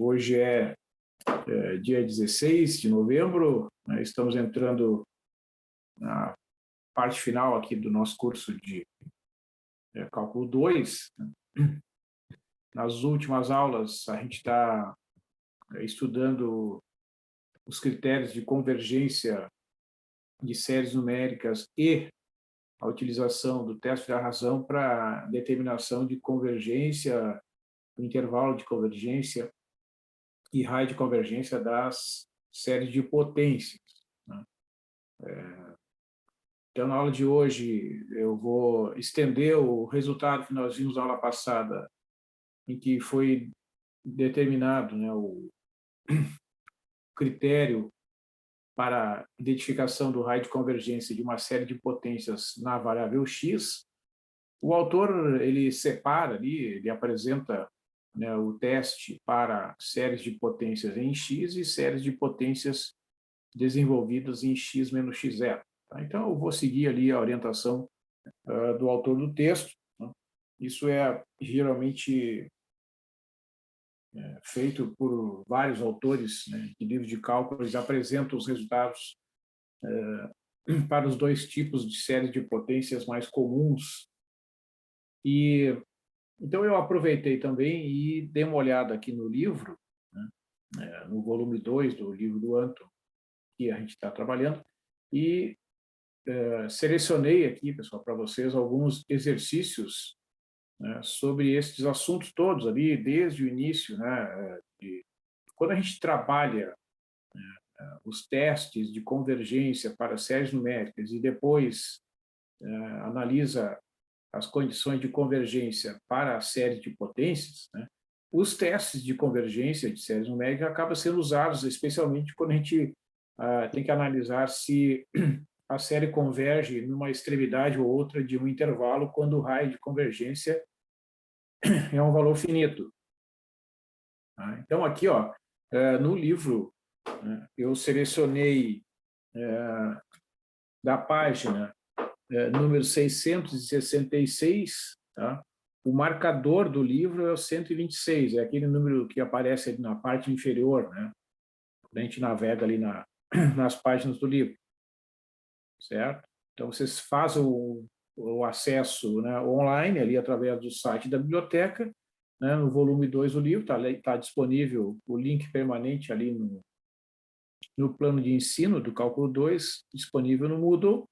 Hoje é dia 16 de novembro, né? Estamos entrando na parte final aqui do nosso curso de Cálculo 2. Nas últimas aulas, a gente está estudando os critérios de convergência de séries numéricas e a utilização do teste da razão para determinação de convergência, intervalo de convergência e raio de convergência das séries de potências, né? Então, na aula de hoje, eu vou estender o resultado que nós vimos na aula passada, em que foi determinado, né, o critério para identificação do raio de convergência de uma série de potências na variável x. O autor ele separa ali, ele apresenta, né, o teste para séries de potências em x e séries de potências desenvolvidas em x menos x0. Tá? Então, eu vou seguir ali a orientação do autor do texto, né? Isso é geralmente feito por vários autores, né, de livros de cálculo. Eles apresentam os resultados para os dois tipos de séries de potências mais comuns. E então eu aproveitei também e dei uma olhada aqui no livro, né, no volume 2 do livro do Anton, que a gente está trabalhando, e selecionei aqui, pessoal, para vocês alguns exercícios, né, sobre esses assuntos todos ali, desde o início, né, quando a gente trabalha os testes de convergência para séries numéricas e depois analisa as condições de convergência para a série de potências, né, os testes de convergência de séries numéricas acabam sendo usados, especialmente quando a gente tem que analisar se a série converge numa extremidade ou outra de um intervalo quando o raio de convergência é um valor finito. Então, aqui, ó, no livro, eu selecionei da página número 666, tá? O marcador do livro é o 126, é aquele número que aparece ali na parte inferior, né? A gente navega ali nas páginas do livro, certo? Então, vocês fazem o acesso, né, online, ali através do site da biblioteca, né, no volume 2 do livro, tá disponível o link permanente ali no plano de ensino do Cálculo 2, disponível no Moodle,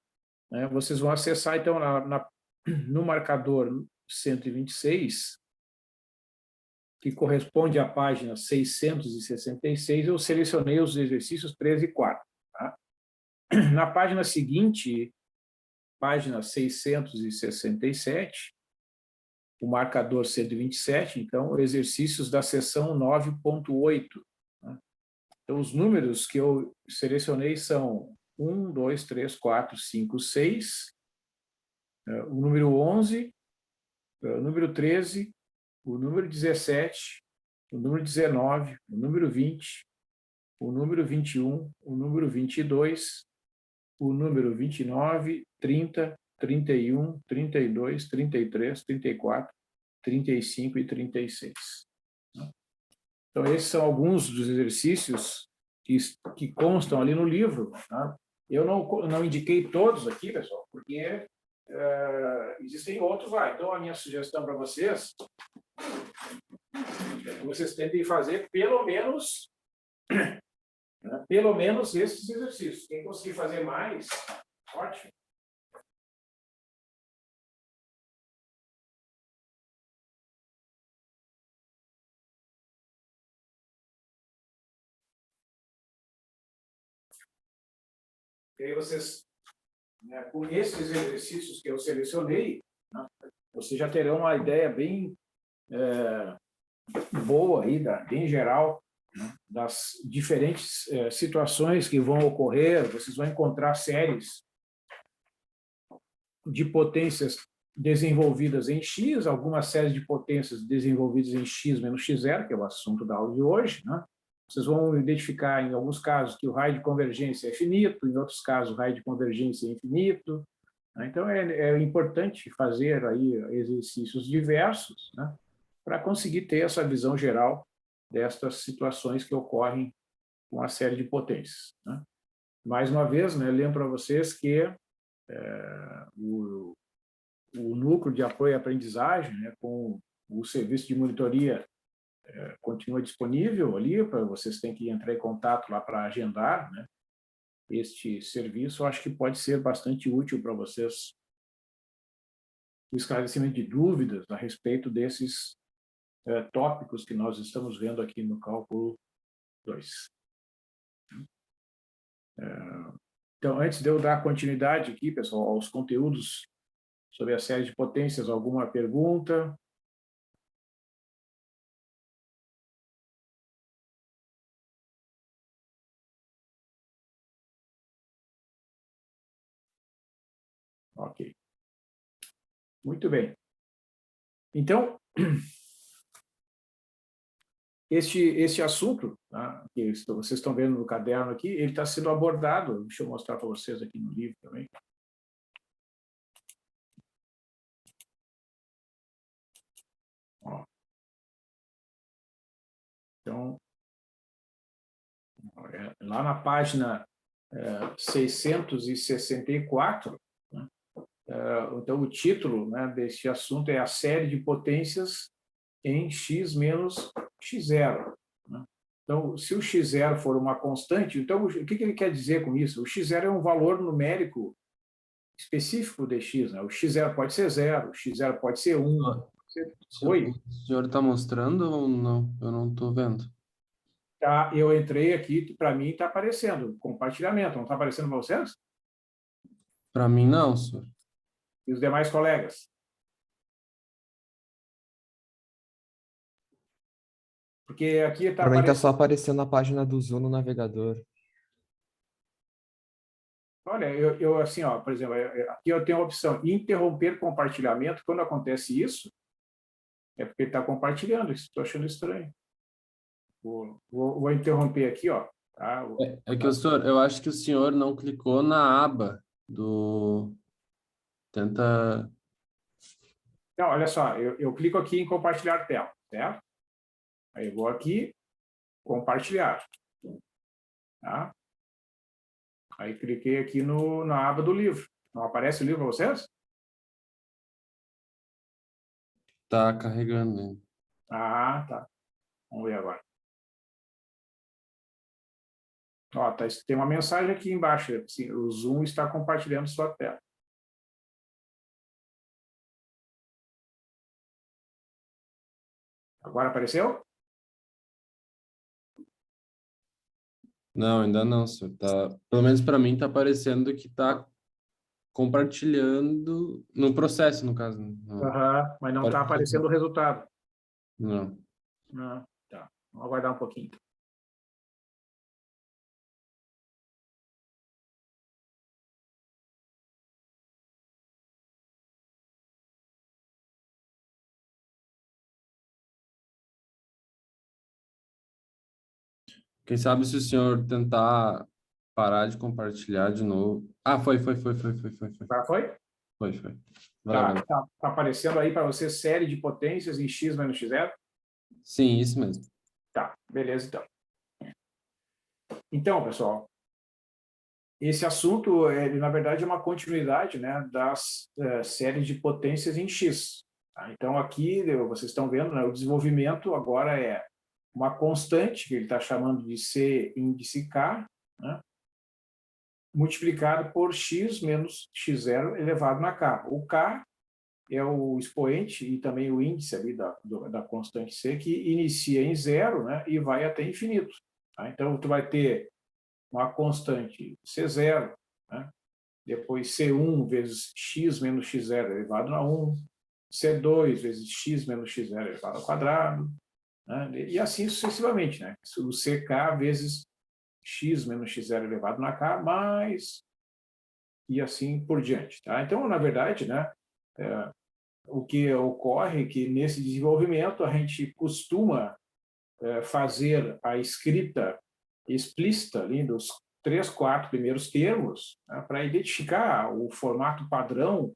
né? Vocês vão acessar, então, no marcador 126, que corresponde à página 666, eu selecionei os exercícios 3 e 4. Tá? Na página seguinte, página 667, o marcador 127, então, exercícios da seção 9.8. Né? Então, os números que eu selecionei são 1, 2, 3, 4, 5, 6, o número 11, o número 13, o número 17, o número 19, o número 20, o número 21, o número 22, o número 29, 30, 31, 32, 33, 34, 35 e 36. Então, esses são alguns dos exercícios que constam ali no livro. Tá? Eu não indiquei todos aqui, pessoal, porque existem outros lá. Então, a minha sugestão para vocês é que vocês tentem fazer pelo menos esses exercícios. Quem conseguir fazer mais, ótimo. E aí vocês, né, com esses exercícios que eu selecionei, né, vocês já terão uma ideia bem boa aí, bem geral, né, das diferentes situações que vão ocorrer. Vocês vão encontrar séries de potências desenvolvidas em x, algumas séries de potências desenvolvidas em x menos x0, que é o assunto da aula de hoje, né? Vocês vão identificar, em alguns casos, que o raio de convergência é finito, em outros casos, o raio de convergência é infinito. Né? Então, é importante fazer aí exercícios diversos, né, para conseguir ter essa visão geral destas situações que ocorrem com a série de potências, né? Mais uma vez, né, lembro para vocês que o núcleo de apoio à aprendizagem, né, com o serviço de monitoria, continua disponível ali, para vocês têm que entrar em contato lá para agendar, né, este serviço. Eu acho que pode ser bastante útil para vocês, o esclarecimento de dúvidas a respeito desses tópicos que nós estamos vendo aqui no cálculo 2. Então, antes de eu dar continuidade aqui, pessoal, aos conteúdos sobre a série de potências, alguma pergunta? Ok. Muito bem. Então, este assunto, tá, que vocês estão vendo no caderno aqui, ele está sendo abordado, deixa eu mostrar para vocês aqui no livro também. Ó. Então, lá na página 664, né, então o título, né, deste assunto é a série de potências em x menos x0. Né? Então, se o x0 for uma constante, então o que ele quer dizer com isso? O x0 é um valor numérico específico de x. Né? O x0 pode ser 0, o x0 pode ser 1. Oi? O senhor está mostrando ou não? Eu não estou vendo. Tá, eu entrei aqui, para mim está aparecendo compartilhamento. Não está aparecendo para vocês? Para mim, não, senhor. E os demais colegas? Porque aqui está Para mim tá só aparecendo... aparecendo a página do Zoom no navegador. Olha, eu assim, ó, por exemplo, aqui eu tenho a opção interromper compartilhamento. Quando acontece isso, é porque ele está compartilhando. Estou achando estranho. Vou interromper aqui, ó. Tá? É que senhor, eu acho que o senhor não clicou na aba do... Tenta... Então, olha só, eu clico aqui em compartilhar tela, certo? Aí eu vou aqui, compartilhar. Tá? Aí cliquei aqui na aba do livro. Não aparece o livro para vocês? Tá carregando, né? Ah, tá. Vamos ver agora. Ó, tem uma mensagem aqui embaixo. Assim, o Zoom está compartilhando sua tela. Agora apareceu? Não, ainda não, senhor. Tá... Pelo menos para mim tá aparecendo que tá compartilhando no processo, no caso. Não. Aham, mas não está aparecendo o resultado. Não. Não, tá. Vamos aguardar um pouquinho. Quem sabe se o senhor tentar parar de compartilhar de novo. Ah, foi. Já foi? Foi. Vai lá, vai Tá, lá. tá aparecendo aí para você série de potências em x menos x0? Sim, isso mesmo. Tá, beleza então. Então, pessoal, esse assunto, ele, na verdade, é uma continuidade, né, das séries de potências em x. Tá? Então, aqui, vocês estão vendo, né, o desenvolvimento agora é uma constante, que ele está chamando de C índice K, né, multiplicado por x menos x0 elevado na K. O K é o expoente e também o índice ali da constante C, que inicia em zero, né, e vai até infinito. Tá? Então, tu vai ter uma constante C0, né, depois C1 vezes x menos x0 elevado a 1, C2 vezes x menos x0 elevado ao quadrado, né, e assim sucessivamente. Né? O CK vezes x menos x0 elevado na K, mais... e assim por diante. Tá? Então, na verdade, né, o que ocorre é que, nesse desenvolvimento, a gente costuma fazer a escrita explícita ali dos 3, 4 primeiros termos, né, para identificar o formato padrão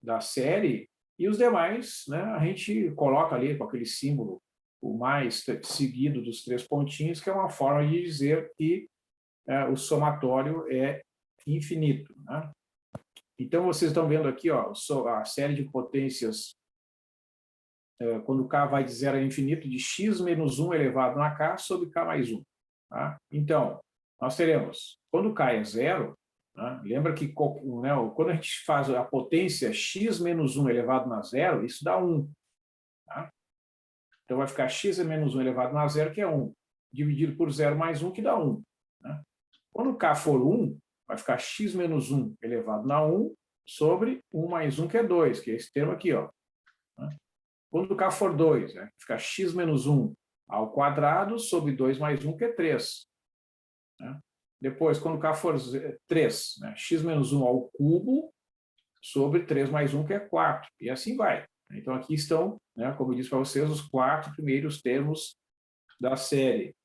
da série, e os demais, né, a gente coloca ali com aquele símbolo o mais seguido dos 3 pontinhos, que é uma forma de dizer que o somatório é infinito, né? Então, vocês estão vendo aqui, ó, a série de potências, quando k vai de 0 a infinito, de x menos 1 elevado a k sobre k mais 1. Tá? Então, nós teremos, quando k é 0, né, lembra que, né, quando a gente faz a potência x menos 1 elevado a 0, isso dá 1. Tá? Então, vai ficar x menos 1 elevado a 0, que é 1, dividido por 0 mais 1, que dá 1. Né? Quando k for 1, vai ficar x menos 1 elevado a 1 sobre 1 mais 1, que é 2, que é esse termo aqui. Ó. Quando k for 2, né, fica x menos 1 ao quadrado sobre 2 mais 1, que é 3. Né? Depois, quando k for 3, né, x menos 1 ao cubo sobre 3 mais 1, que é 4. E assim vai. Então, aqui estão, né, como eu disse para vocês, os 4 primeiros termos da série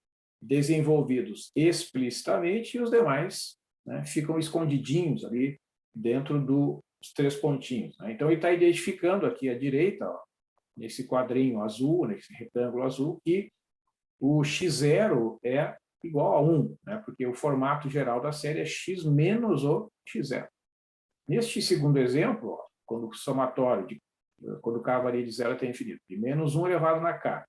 desenvolvidos explicitamente e os demais, né, ficam escondidinhos ali dentro dos 3 pontinhos. Né? Então, ele está identificando aqui à direita, ó, nesse quadrinho azul, nesse retângulo azul, que o x0 é igual a 1, né? Porque o formato geral da série é x menos o x0. Neste segundo exemplo, ó, quando o somatório, quando k varia de 0 até infinito, de menos 1 elevado na k,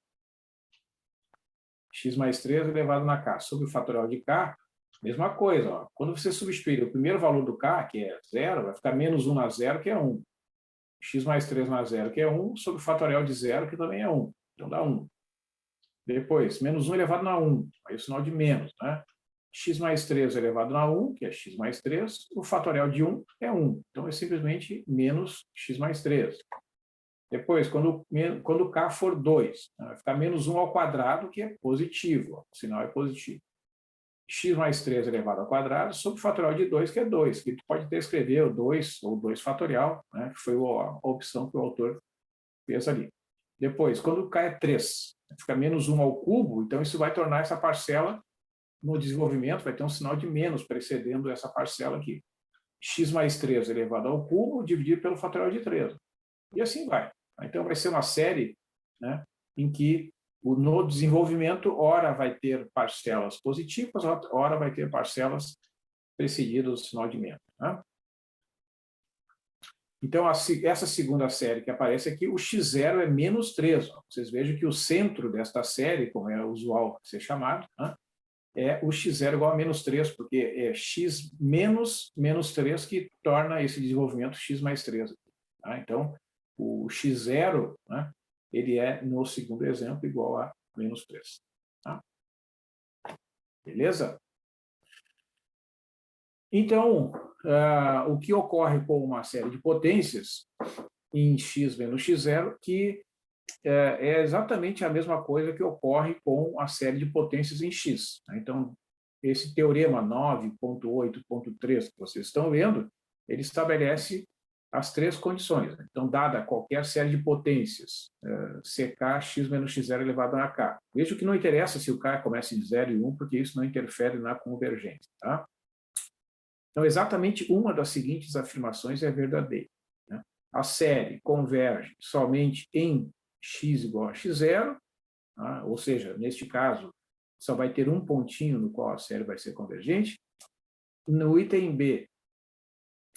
x mais 3 elevado na k, sobre o fatorial de k, mesma coisa. Ó. Quando você substituir o primeiro valor do k, que é 0, vai ficar menos 1 na 0, que é 1. X mais 3 na 0, que é 1, sobre o fatorial de 0, que também é 1. Então, dá 1. Depois, menos 1 elevado na 1, aí o sinal de menos, né? X mais 3 elevado na 1, que é x mais 3, o fatorial de 1 é 1. Então, é simplesmente menos x mais 3. Depois, quando k for 2, vai ficar menos 1 ao quadrado, que é positivo, ó, o sinal é positivo. X mais 3 elevado ao quadrado, sobre o fatorial de 2, que é 2, que tu pode até escrever o 2 ou 2 fatorial, né, que foi a opção que o autor fez ali. Depois, quando k é 3, fica menos 1 ao cubo, então isso vai tornar essa parcela, no desenvolvimento, vai ter um sinal de menos precedendo essa parcela aqui. X mais 3 elevado ao cubo, dividido pelo fatorial de 3. E assim vai. Então, vai ser uma série, né, em que no desenvolvimento, ora vai ter parcelas positivas, ora vai ter parcelas precedidas do sinal de menos. Né? Então, essa segunda série que aparece aqui, o x0 é menos 3. Ó. Vocês vejam que o centro desta série, como é usual ser chamado, né, é o x0 igual a menos 3, porque é x menos 3 que torna esse desenvolvimento x mais 3. Tá? Então, o x0, né, ele é, no segundo exemplo, igual a menos 3. Tá? Beleza? Então, o que ocorre com uma série de potências em x menos x0, que é exatamente a mesma coisa que ocorre com a série de potências em x. Então, esse teorema 9.8.3 que vocês estão vendo, ele estabelece as 3 condições. Então, dada qualquer série de potências, CK, x menos x0 elevado a k. Veja que não interessa se o k começa em 0 e 1, porque isso não interfere na convergência. Tá? Então, exatamente uma das seguintes afirmações é verdadeira. Né? A série converge somente em x igual a x0, tá? Ou seja, neste caso, só vai ter um pontinho no qual a série vai ser convergente. No item B,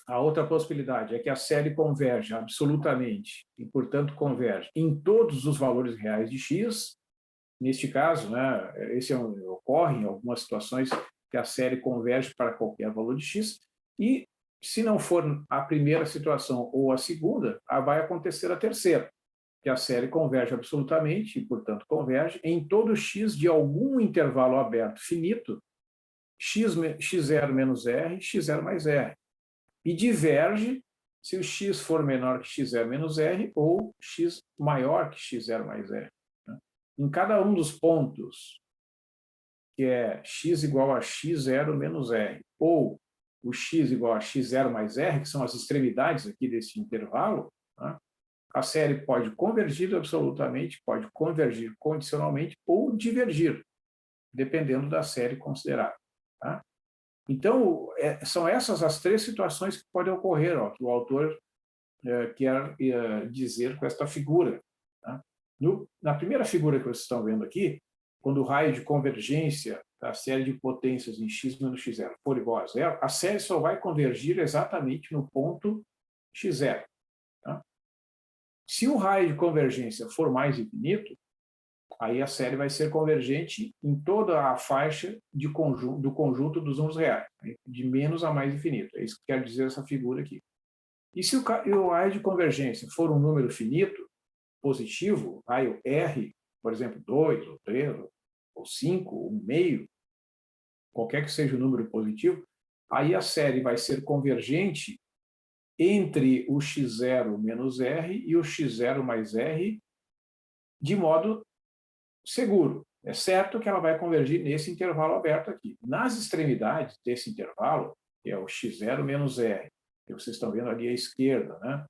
a outra possibilidade é que a série converge absolutamente e, portanto, converge em todos os valores reais de x. Neste caso, né, ocorre em algumas situações que a série converge para qualquer valor de x. E, se não for a primeira situação ou a segunda, vai acontecer a terceira, que a série converge absolutamente e, portanto, converge em todo x de algum intervalo aberto finito, x0 menos r, x0 mais r. E diverge se o x for menor que x0 menos r ou x maior que x0 mais r. Em cada um dos pontos, que é x igual a x0 menos r, ou o x igual a x0 mais r, que são as extremidades aqui desse intervalo, tá? A série pode convergir absolutamente, pode convergir condicionalmente ou divergir, dependendo da série considerada. Tá? Então, são essas as 3 situações que podem ocorrer, ó, que o autor quer dizer com esta figura. Tá? Na primeira figura que vocês estão vendo aqui, quando o raio de convergência da série de potências em x menos x0 for igual a zero, a série só vai convergir exatamente no ponto x0. Tá? Se o raio de convergência for mais infinito, aí a série vai ser convergente em toda a faixa do conjunto dos números reais, de menos a mais infinito. É isso que quer dizer essa figura aqui. E se o raio de convergência for um número finito, positivo, raio R, por exemplo, 2, ou 3, ou 5, ou meio, qualquer que seja o número positivo, aí a série vai ser convergente entre o x0 menos R e o x0 mais R de modo seguro. É certo que ela vai convergir nesse intervalo aberto aqui. Nas extremidades desse intervalo, que é o x0 menos R, que vocês estão vendo ali à esquerda, né?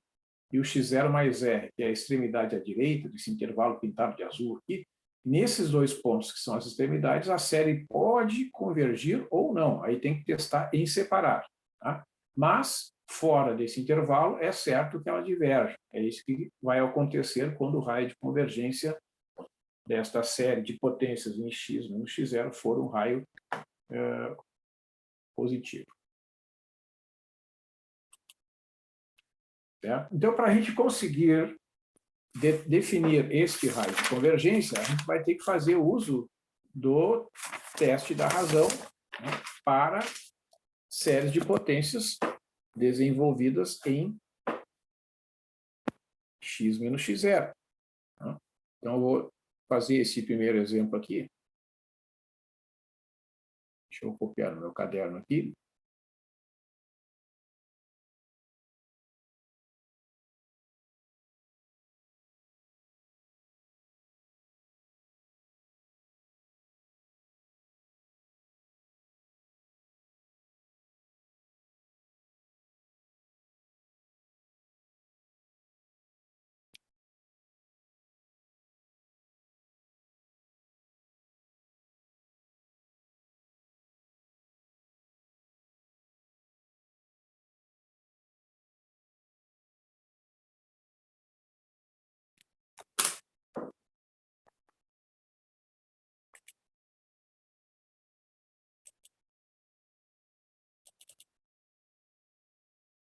E o x0 mais R, que é a extremidade à direita, desse intervalo pintado de azul aqui, nesses dois pontos que são as extremidades, a série pode convergir ou não. Aí tem que testar em separado. Tá? Mas, fora desse intervalo, é certo que ela diverge. É isso que vai acontecer quando o raio de convergência desta série de potências em x menos x0 for um raio positivo. Certo? Então, para a gente conseguir definir este raio de convergência, a gente vai ter que fazer uso do teste da razão, né, para séries de potências desenvolvidas em x menos x0. Né? Então, eu vou fazer esse primeiro exemplo aqui. Deixa eu copiar no meu caderno aqui.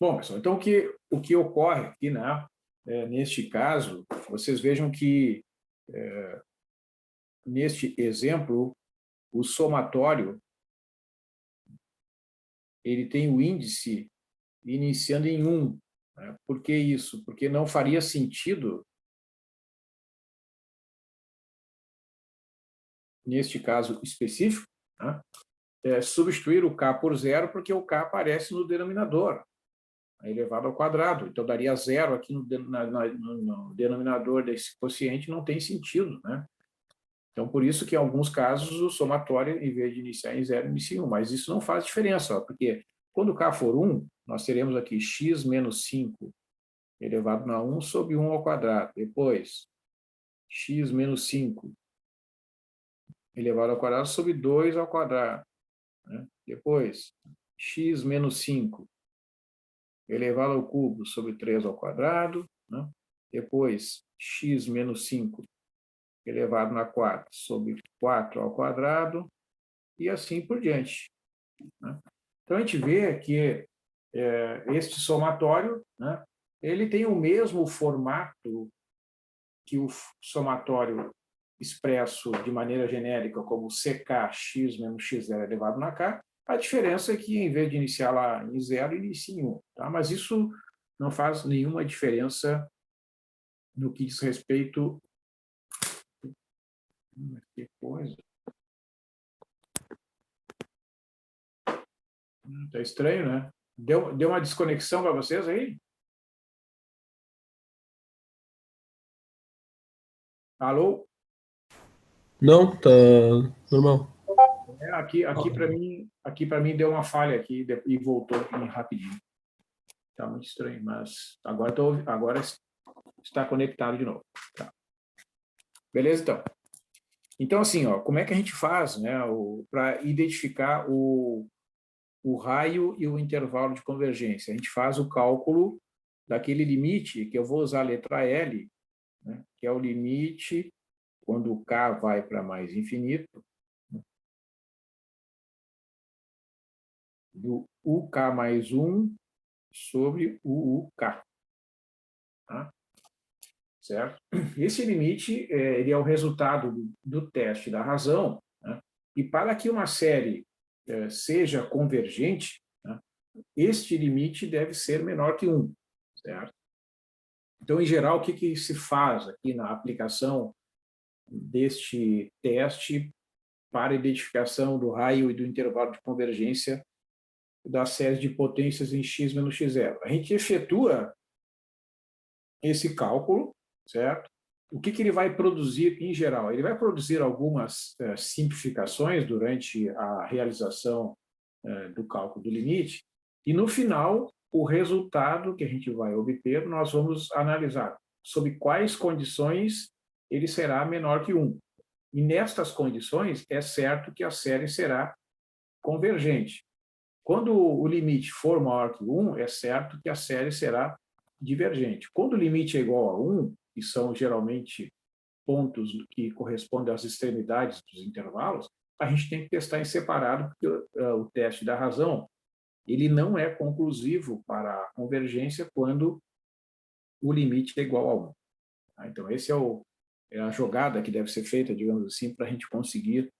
Bom, pessoal, então o que ocorre aqui, né, neste caso, vocês vejam que, neste exemplo, o somatório ele tem o índice iniciando em 1. Né? Por que isso? Porque não faria sentido, neste caso específico, né, substituir o k por zero, porque o k aparece no denominador, elevado ao quadrado. Então, daria zero aqui no denominador desse quociente, não tem sentido. Né? Então, por isso que, em alguns casos, o somatório, em vez de iniciar em 0, inicia em 1. Mas isso não faz diferença, ó, porque quando k for 1, nós teremos aqui x menos 5 elevado a 1 sobre 1 ao quadrado. Depois, x menos 5 elevado ao quadrado sobre 2 ao quadrado. Né? Depois, x menos 5 elevado ao cubo sobre 3 ao quadrado. Né? Depois, x menos 5 elevado a 4 sobre 4 ao quadrado, e assim por diante. Né? Então, a gente vê que este somatório, né, ele tem o mesmo formato que o somatório expresso de maneira genérica como ckx menos x0 elevado na k. A diferença é que, em vez de iniciar lá em 0, inicia em 1. Tá? Mas isso não faz nenhuma diferença no que diz respeito... Que coisa. Está estranho, né? Deu uma desconexão para vocês aí? Alô? Não, tá normal. Aqui para mim deu uma falha aqui e voltou rapidinho. Está muito estranho, mas agora está conectado de novo. Tá. Beleza, então. Então, assim, ó, como é que a gente faz, né, para identificar o raio e o intervalo de convergência? A gente faz o cálculo daquele limite, que eu vou usar a letra L, né, que é o limite quando o k vai para mais infinito, né, do uk mais 1 sobre o uk. Tá? Certo? Esse limite ele é o resultado do teste da razão, né? E para que uma série seja convergente, né, este limite deve ser menor que 1, certo? Então, em geral, o que se faz aqui na aplicação deste teste para identificação do raio e do intervalo de convergência das séries de potências em x menos x0? A gente efetua esse cálculo, certo? O que ele vai produzir em geral? Ele vai produzir algumas simplificações durante a realização do cálculo do limite, e no final, o resultado que a gente vai obter, nós vamos analisar sob quais condições ele será menor que 1. E nestas condições, é certo que a série será convergente. Quando o limite for maior que 1, é certo que a série será divergente. Quando o limite é igual a 1, que são geralmente pontos que correspondem às extremidades dos intervalos, a gente tem que testar em separado, porque o teste da razão ele não é conclusivo para a convergência quando o limite é igual a 1. Tá? Então, esse é a jogada que deve ser feita, digamos assim, para a gente conseguir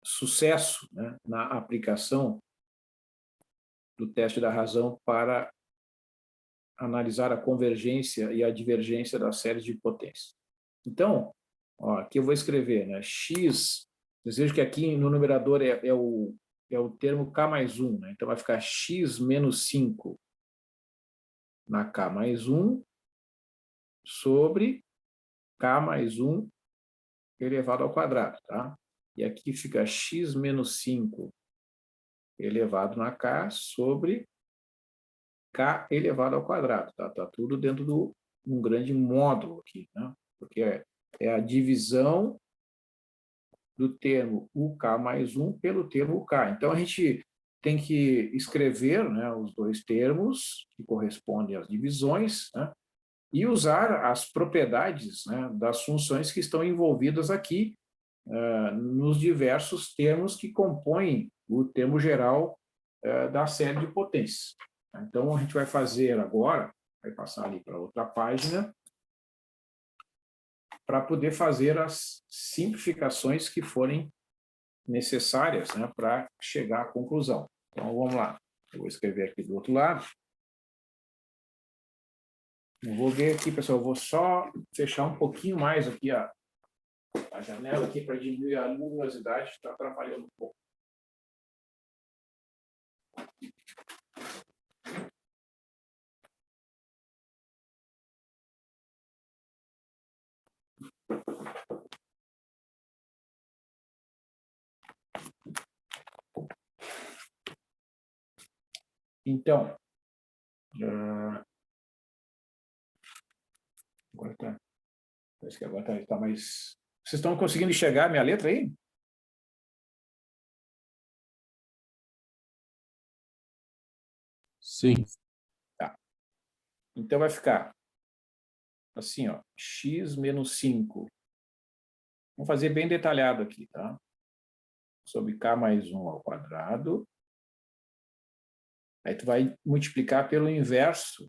sucesso, né, na aplicação do teste da razão para analisar a convergência e a divergência das séries de potência. Então, ó, aqui eu vou escrever, né, x, vocês vejam que aqui no numerador é o termo k mais 1, né? Então vai ficar x menos 5 na k mais 1 sobre k mais 1 elevado ao quadrado, tá? E aqui fica x menos 5 elevado na k sobre k elevado ao quadrado, tá? Tá tudo dentro de um grande módulo aqui, né? Porque é a divisão do termo uk mais 1 pelo termo uk. Então, a gente tem que escrever, né, os dois termos que correspondem às divisões, né, e usar as propriedades, né, das funções que estão envolvidas aqui nos diversos termos que compõem o termo geral da série de potências. Então, a gente vai fazer agora, vai passar ali para outra página, para poder fazer as simplificações que forem necessárias, né, para chegar à conclusão. Então, vamos lá. Eu vou escrever aqui do outro lado. Eu vou ver aqui, pessoal, eu vou só fechar um pouquinho mais aqui a janela aqui para diminuir a luminosidade, está atrapalhando um pouco. Então, agora tá, parece que agora está mais... Vocês estão conseguindo enxergar a minha letra aí? Sim. Tá. Então, vai ficar assim, ó, x menos 5. Vamos fazer bem detalhado aqui, tá? Sobre k mais 1 ao quadrado. Aí tu vai multiplicar pelo inverso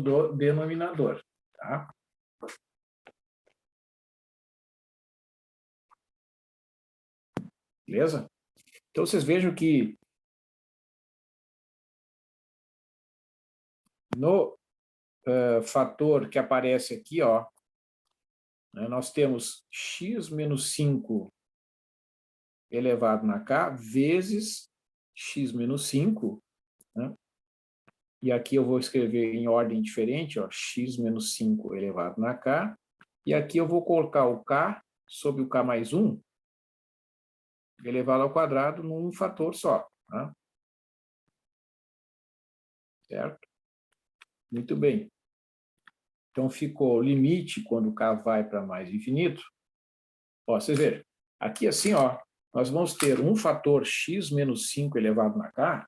do denominador, tá? Beleza? Então, vocês vejam que no fator que aparece aqui, ó, né, nós temos x menos 5 elevado na k vezes x menos 5, né? E aqui eu vou escrever em ordem diferente, ó, x menos 5 elevado na k, e aqui eu vou colocar o k sobre o k mais 1 elevado ao quadrado num fator só, tá? Certo? Muito bem. Então, ficou o limite quando o k vai para mais infinito. Ó, vocês vejam, aqui assim, ó, nós vamos ter um fator x menos 5 elevado na k,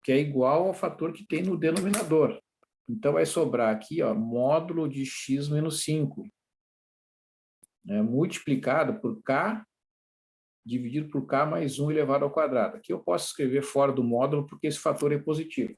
que é igual ao fator que tem no denominador. Então, vai sobrar aqui, ó, módulo de x menos 5, né, multiplicado por k, dividido por k mais 1 elevado ao quadrado. Aqui eu posso escrever fora do módulo, porque esse fator é positivo.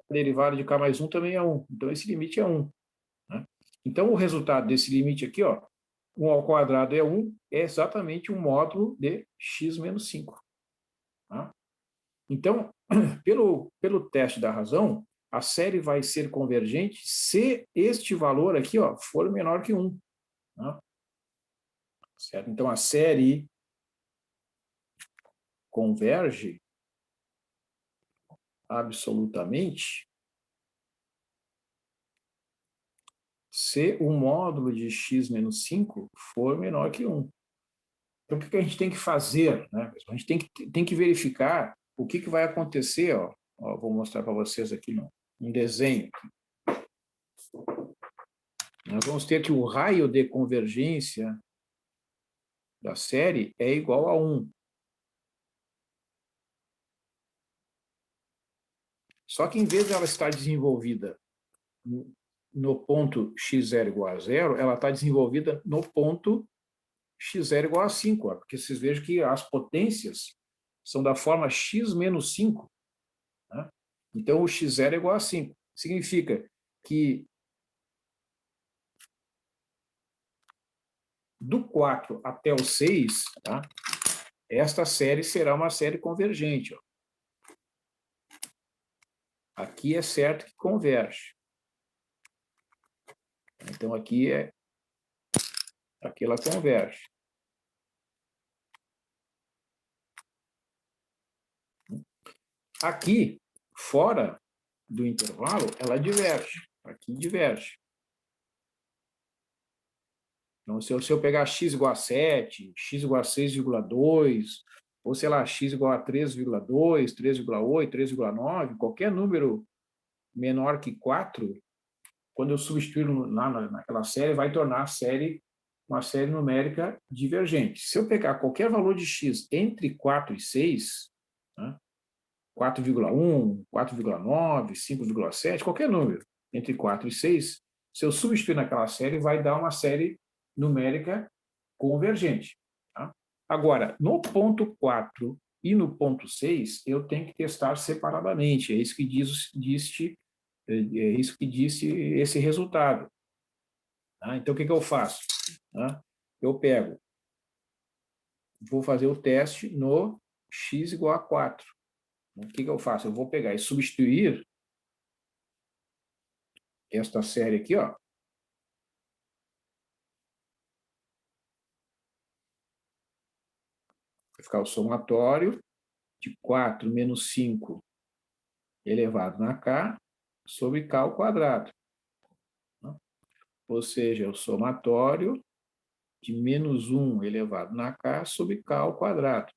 A derivada de k mais 1 também é 1. Então, esse limite é 1. Né? Então, o resultado desse limite aqui, ó, 1 ao quadrado é 1, é exatamente um módulo de x menos 5. Tá? Então, pelo teste da razão, a série vai ser convergente se este valor aqui, ó, for menor que 1. Tá? Certo? Então, a série converge absolutamente se o módulo de x menos 5 for menor que 1. Então, o que a gente tem que fazer? Né? A gente tem que verificar o que vai acontecer. Ó, vou mostrar para vocês aqui um desenho. Nós vamos ter que o raio de convergência da série é igual a 1. Só que, em vez de ela estar desenvolvida no ponto x0 igual a 0, ela está desenvolvida no ponto x0 igual a 5, ó, porque vocês vejam que as potências são da forma x menos 5. Né? Então, o x0 é igual a 5. Significa que do 4 até o 6, tá? Esta série será uma série convergente. Ó. Aqui é certo que converge. Então, aqui ela converge. Aqui, fora do intervalo, ela diverge. Aqui diverge. Então, se eu pegar x igual a 7, x igual a 6,2, ou sei lá, x igual a 3,2, 3,8, 3,9, qualquer número menor que 4, quando eu substituir lá naquela série, vai tornar a série uma série numérica divergente. Se eu pegar qualquer valor de x entre 4 e 6, né, 4,1, 4,9, 5,7, qualquer número entre 4 e 6, se eu substituir naquela série, vai dar uma série numérica convergente. Tá? Agora, no ponto 4 e no ponto 6, eu tenho que testar separadamente. É isso que disse esse resultado. Tá? Então, o que eu faço? Tá? Eu vou fazer o teste no x igual a 4. O que eu faço? Eu vou pegar e substituir esta série aqui, ó. Vai ficar o somatório de 4 menos 5 elevado na k sobre k ao quadrado. Ou seja, o somatório de menos 1 elevado na k sobre k ao quadrado.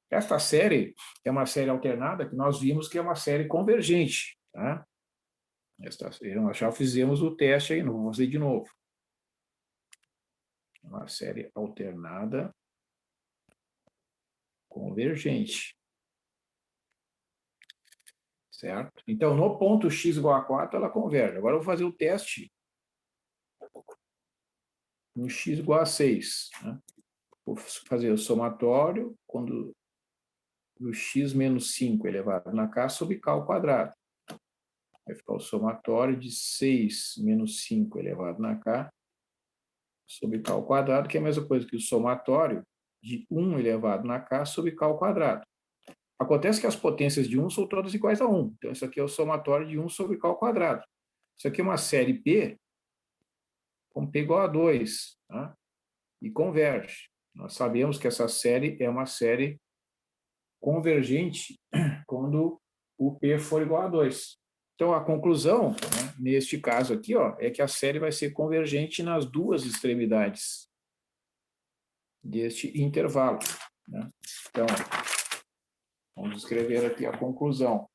Esta série é uma série alternada que nós vimos que é uma série convergente. Tá? Nós já fizemos o teste aí, não vou fazer de novo. Uma série alternada convergente. Certo? Então, no ponto x igual a 4, ela converge. Agora eu vou fazer o teste no x igual a 6. Né? Vou fazer o somatório quando o x menos 5 elevado na k sobre k ao quadrado. Vai ficar o somatório de 6 menos 5 elevado na k sobre k ao quadrado, que é a mesma coisa que o somatório de 1 elevado na k sobre k ao quadrado. Acontece que as potências de 1 são todas iguais a 1. Então, isso aqui é o somatório de 1 sobre k ao quadrado. Isso aqui é uma série P, com P igual a 2, tá? E converge. Nós sabemos que essa série é uma série convergente quando o P for igual a 2. Então, a conclusão, né, neste caso aqui, ó, é que a série vai ser convergente nas duas extremidades deste intervalo, né? Então, vamos escrever aqui a conclusão.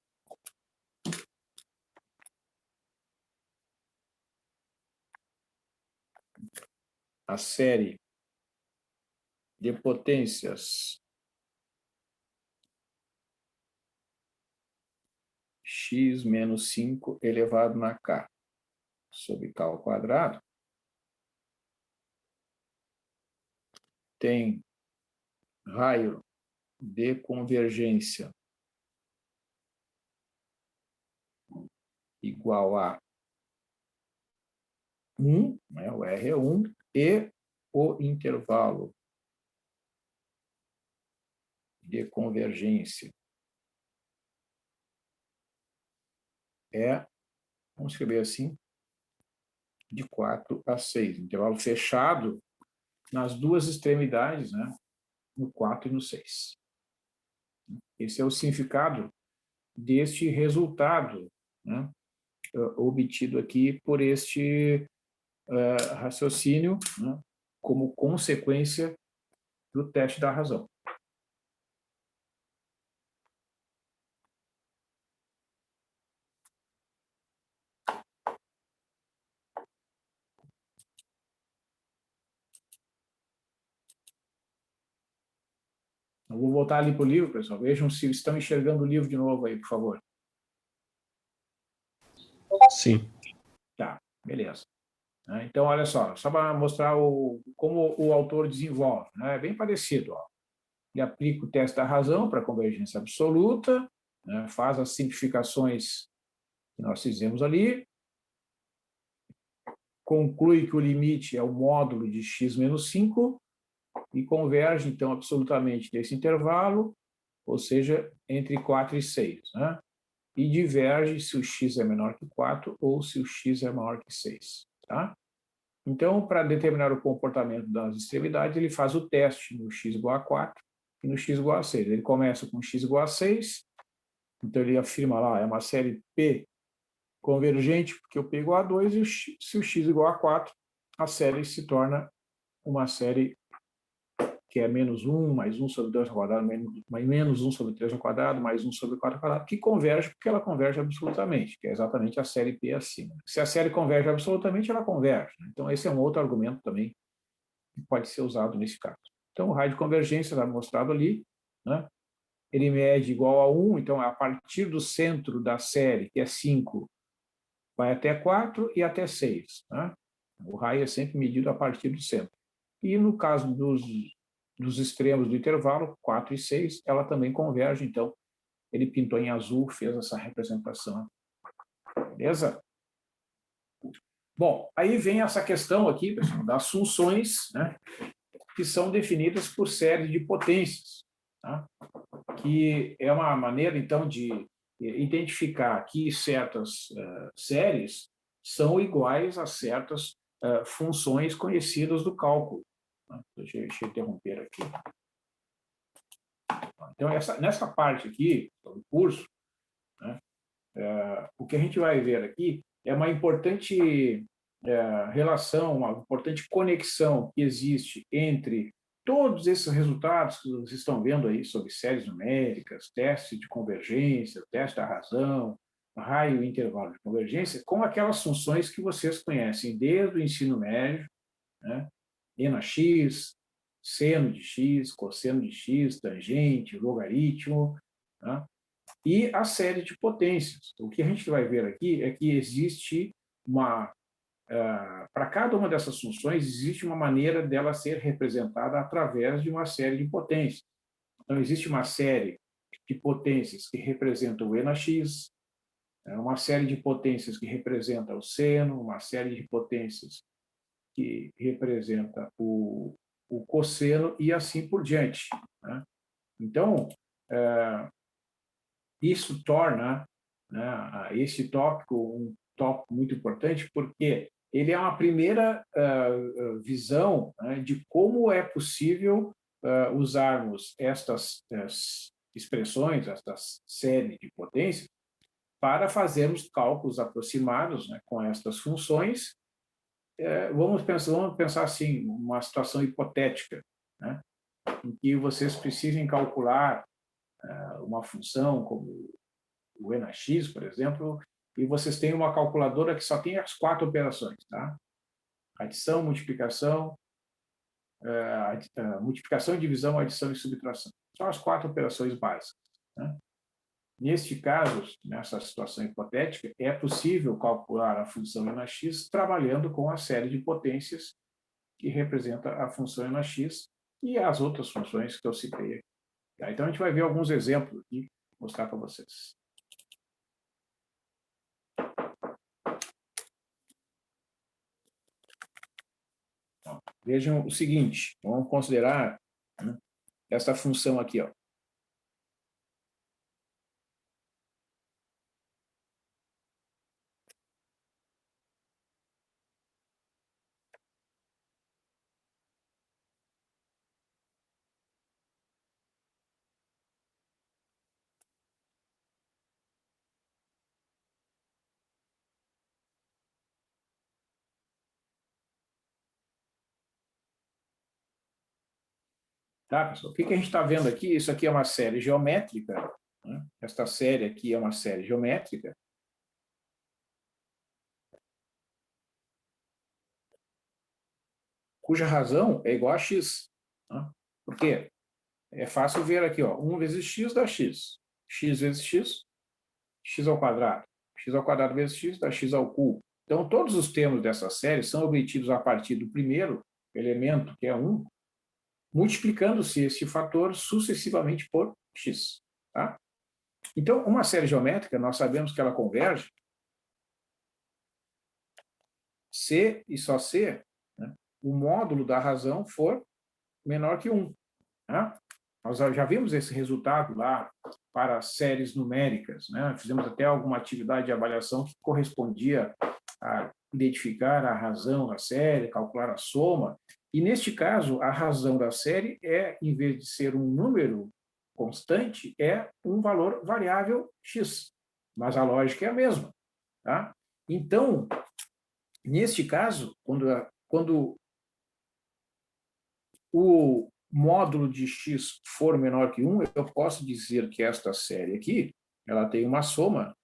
A série de potências x menos 5 elevado na k sobre k ao quadrado tem raio de convergência igual a 1, né, o R é 1, e o intervalo de convergência é, vamos escrever assim, de 4 a 6. Intervalo fechado nas duas extremidades, né, no 4 e no 6. Esse é o significado deste resultado, né, obtido aqui por este raciocínio, né, como consequência do teste da razão. Eu vou voltar ali para o livro, pessoal. Vejam se estão enxergando o livro de novo aí, por favor. Sim. Tá, beleza. Então, olha só para mostrar como o autor desenvolve, né? É bem parecido, ó. Ele aplica o teste da razão para convergência absoluta, né? Faz as simplificações que nós fizemos ali, conclui que o limite é o módulo de x menos 5 e converge, então, absolutamente desse intervalo, ou seja, entre 4 e 6, né? E diverge se o x é menor que 4 ou se o x é maior que 6, tá? Então, para determinar o comportamento das extremidades, ele faz o teste no x igual a 4 e no x igual a 6. Ele começa com x igual a 6, então ele afirma lá, é uma série P convergente, porque o P igual a 2, e se o x igual a 4, a série se torna uma série que é menos 1, mais 1 sobre 2 ao quadrado, menos 1 sobre 3 ao quadrado, mais 1 sobre 4 ao quadrado, que converge porque ela converge absolutamente, que é exatamente a série P acima. Se a série converge absolutamente, ela converge, né? Então, esse é um outro argumento também que pode ser usado nesse caso. Então, o raio de convergência está mostrado ali, né? Ele mede igual a 1, então, a partir do centro da série, que é 5, vai até 4 e até 6, né? O raio é sempre medido a partir do centro. E no caso dos extremos do intervalo, 4 e 6, ela também converge, então ele pintou em azul, fez essa representação. Beleza? Bom, aí vem essa questão aqui, pessoal, das funções, né, que são definidas por séries de potências, tá? Que é uma maneira, então, de identificar que certas séries são iguais a certas funções conhecidas do cálculo. Deixa eu interromper aqui. Então, nessa parte aqui do curso, né, o que a gente vai ver aqui é uma importante relação, uma importante conexão que existe entre todos esses resultados que vocês estão vendo aí sobre séries numéricas, teste de convergência, teste da razão, raio e intervalo de convergência, com aquelas funções que vocês conhecem desde o ensino médio, né? N(x), seno de x, cosseno de x, tangente, logaritmo, tá? E a série de potências. O que a gente vai ver aqui é que existe para cada uma dessas funções, existe uma maneira dela ser representada através de uma série de potências. Então, existe uma série de potências que representa o N(x), uma série de potências que representa o seno, uma série de potências que representa o cosseno e assim por diante, né? Então, isso torna, né, esse tópico um tópico muito importante, porque ele é uma primeira visão, né, de como é possível usarmos estas expressões, esta série de potências, para fazermos cálculos aproximados, né, com estas funções. Vamos pensar assim, uma situação hipotética, né, em que vocês precisem calcular uma função como o E na x, por exemplo, e vocês têm uma calculadora que só tem as 4 operações, tá? Adição, multiplicação, multiplicação, divisão, adição e subtração. São as 4 operações básicas, né? Neste caso, nessa situação hipotética, é possível calcular a função E na x trabalhando com a série de potências que representa a função E na x e as outras funções que eu citei aqui. Então, a gente vai ver alguns exemplos aqui, mostrar para vocês. Vejam o seguinte, vamos considerar, né, essa função aqui, ó. Tá, pessoal? O que a gente está vendo aqui? Isso aqui é uma série geométrica, né? Esta série aqui é uma série geométrica, cuja razão é igual a x. Né? Por quê? É fácil ver aqui, ó, 1 vezes x dá x. X vezes x, x ao quadrado. X ao quadrado vezes x dá x ao cubo. Então, todos os termos dessa série são obtidos a partir do primeiro elemento, que é 1, multiplicando-se esse fator sucessivamente por x. Tá? Então, uma série geométrica, nós sabemos que ela converge se e só se, né, o módulo da razão for menor que 1. Né? Nós já vimos esse resultado lá para séries numéricas, né? Fizemos até alguma atividade de avaliação que correspondia a identificar a razão da série, calcular a soma. E, neste caso, a razão da série é, em vez de ser um número constante, é um valor variável x. Mas a lógica é a mesma. Tá? Então, neste caso, quando o módulo de x for menor que 1, eu posso dizer que esta série aqui, ela tem uma soma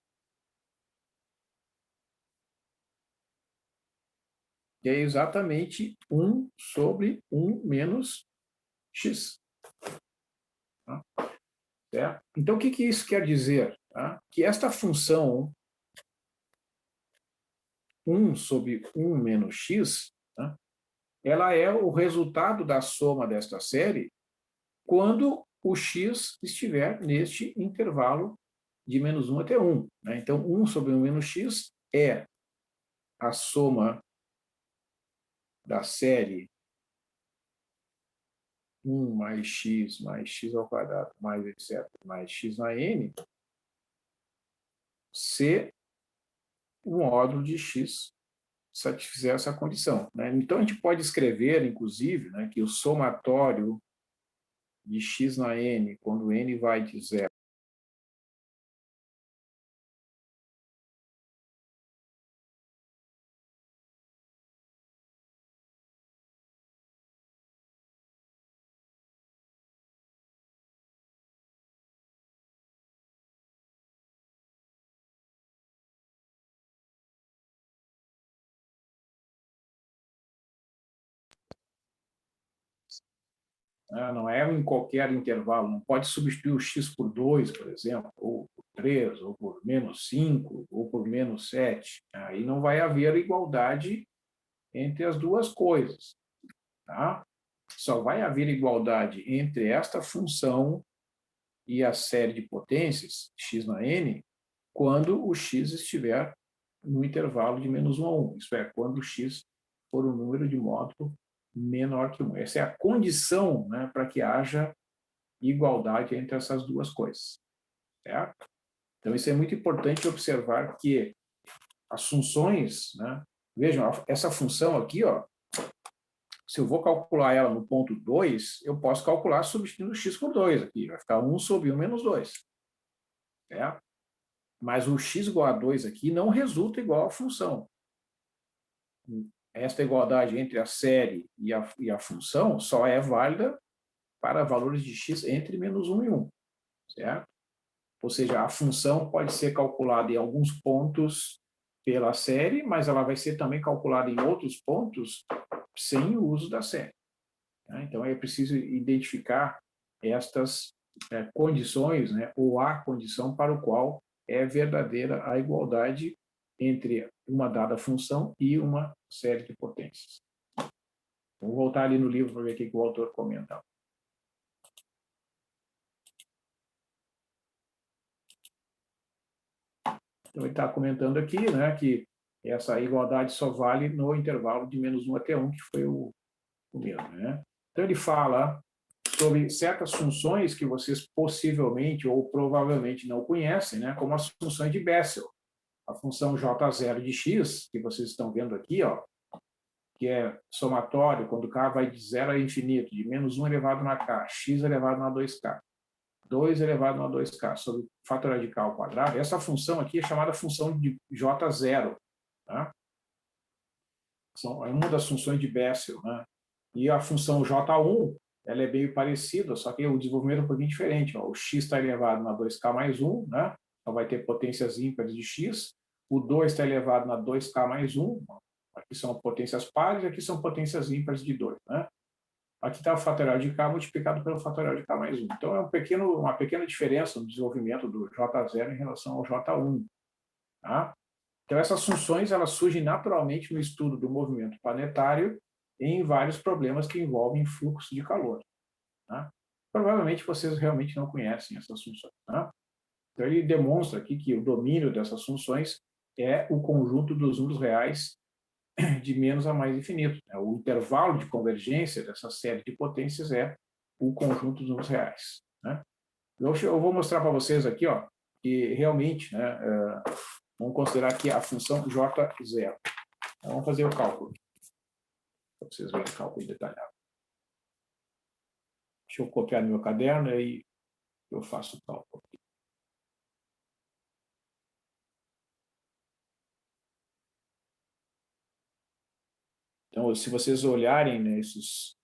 que é exatamente 1 sobre 1 menos x. Tá? Certo? Então, o que isso quer dizer? Tá? Que esta função 1 sobre 1 menos x, tá? Ela é o resultado da soma desta série quando o x estiver neste intervalo de menos 1 até 1. Né? Então, 1 sobre 1 menos x é a soma da série 1 mais x ao quadrado, mais etc., mais x na n, se o módulo de x satisfizer essa condição. Né? Então, a gente pode escrever, inclusive, né, que o somatório de x na n, quando n vai de 0, não é em qualquer intervalo, não pode substituir o x por 2, por exemplo, ou por 3, ou por menos 5, ou por menos 7. Aí não vai haver igualdade entre as duas coisas. Tá? Só vai haver igualdade entre esta função e a série de potências, x na n, quando o x estiver no intervalo de menos 1 a 1. Isso é, quando o x for um número de módulo menor que 1. Essa é a condição, né, para que haja igualdade entre essas duas coisas. Certo? Então, isso é muito importante observar que as funções, né, Vejam, essa função aqui, ó, se eu vou calcular ela no ponto 2, eu posso calcular substituindo x por 2 aqui. Vai ficar 1 sobre 1 menos 2. Certo? Mas o x igual a 2 aqui não resulta igual à função. Esta igualdade entre a série e a função só é válida para valores de x entre menos 1 e 1. Certo? Ou seja, a função pode ser calculada em alguns pontos pela série, mas ela vai ser também calculada em outros pontos sem o uso da série. Então, é preciso identificar estas condições, né, ou a condição para o qual é verdadeira a igualdade entre uma dada função e uma série de potências. Vou voltar ali no livro para ver o que o autor comenta. Então, ele está comentando aqui, né, que essa igualdade só vale no intervalo de menos 1 até 1, que foi o mesmo. Né? Então, ele fala sobre certas funções que vocês possivelmente ou provavelmente não conhecem, né, como as funções de Bessel. A função J0 de x, que vocês estão vendo aqui, ó, que é somatório, quando k vai de 0 a infinito, de menos 1 elevado na k, x elevado na 2k, 2 elevado na 2k, sobre fatorial de k ao quadrado. Essa função aqui é chamada função de J0. Tá? É uma das funções de Bessel. Né? E a função J1, ela é meio parecida, só que o desenvolvimento é um pouquinho diferente. Ó. O x está elevado na 2k mais 1, né? Então vai ter potências ímpares de x. O 2 está elevado na 2k mais 1. Aqui são potências pares, aqui são potências ímpares de 2. Né? Aqui está o fatorial de k multiplicado pelo fatorial de k mais 1. Então, é uma pequena diferença no desenvolvimento do J0 em relação ao J1. Tá? Então, essas funções elas surgem naturalmente no estudo do movimento planetário em vários problemas que envolvem fluxo de calor. Tá? Provavelmente vocês realmente não conhecem essas funções. Tá? Então, ele demonstra aqui que o domínio dessas funções é o conjunto dos números reais de menos a mais infinito. O intervalo de convergência dessa série de potências é o conjunto dos números reais. Né? Eu vou mostrar para vocês aqui, ó, que realmente, né, vamos considerar aqui a função J0. Então, vamos fazer o cálculo, para vocês verem o cálculo detalhado. Deixa eu copiar no meu caderno e aí eu faço o cálculo. Então, se vocês olharem nesses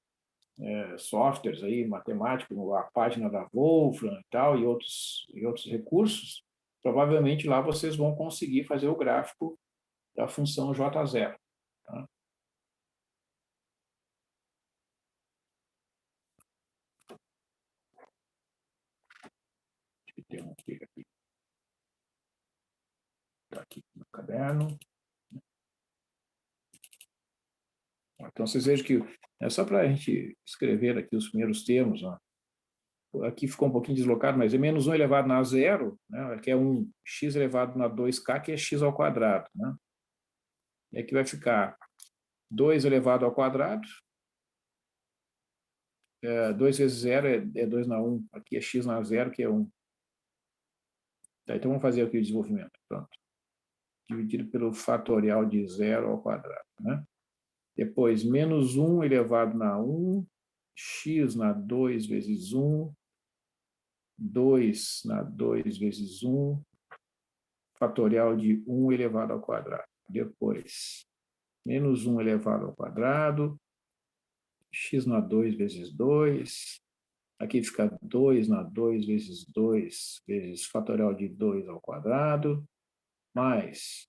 softwares aí, matemáticos, a página da Wolfram e tal, e outros recursos, provavelmente lá vocês vão conseguir fazer o gráfico da função J0. Tá? Deixa eu interromper aqui. Está aqui no caderno. Então, vocês vejam que é só para a gente escrever aqui os primeiros termos. Ó. Aqui ficou um pouquinho deslocado, mas é menos 1 elevado na zero, né, que é 1, x elevado na 2k, que é x ao quadrado. Né? E aqui vai ficar 2 elevado ao quadrado. 2 vezes 0 é 2 na 1. Aqui é x na 0, que é 1. Tá, então, vamos fazer aqui o desenvolvimento. Pronto. Dividido pelo fatorial de 0 ao quadrado. Né? Depois, menos 1 elevado na 1, x na 2 vezes 1, 2 na 2 vezes 1, fatorial de 1 elevado ao quadrado. Depois, menos 1 elevado ao quadrado, x na 2 vezes 2, aqui fica 2 na 2 vezes 2 vezes fatorial de 2 ao quadrado, mais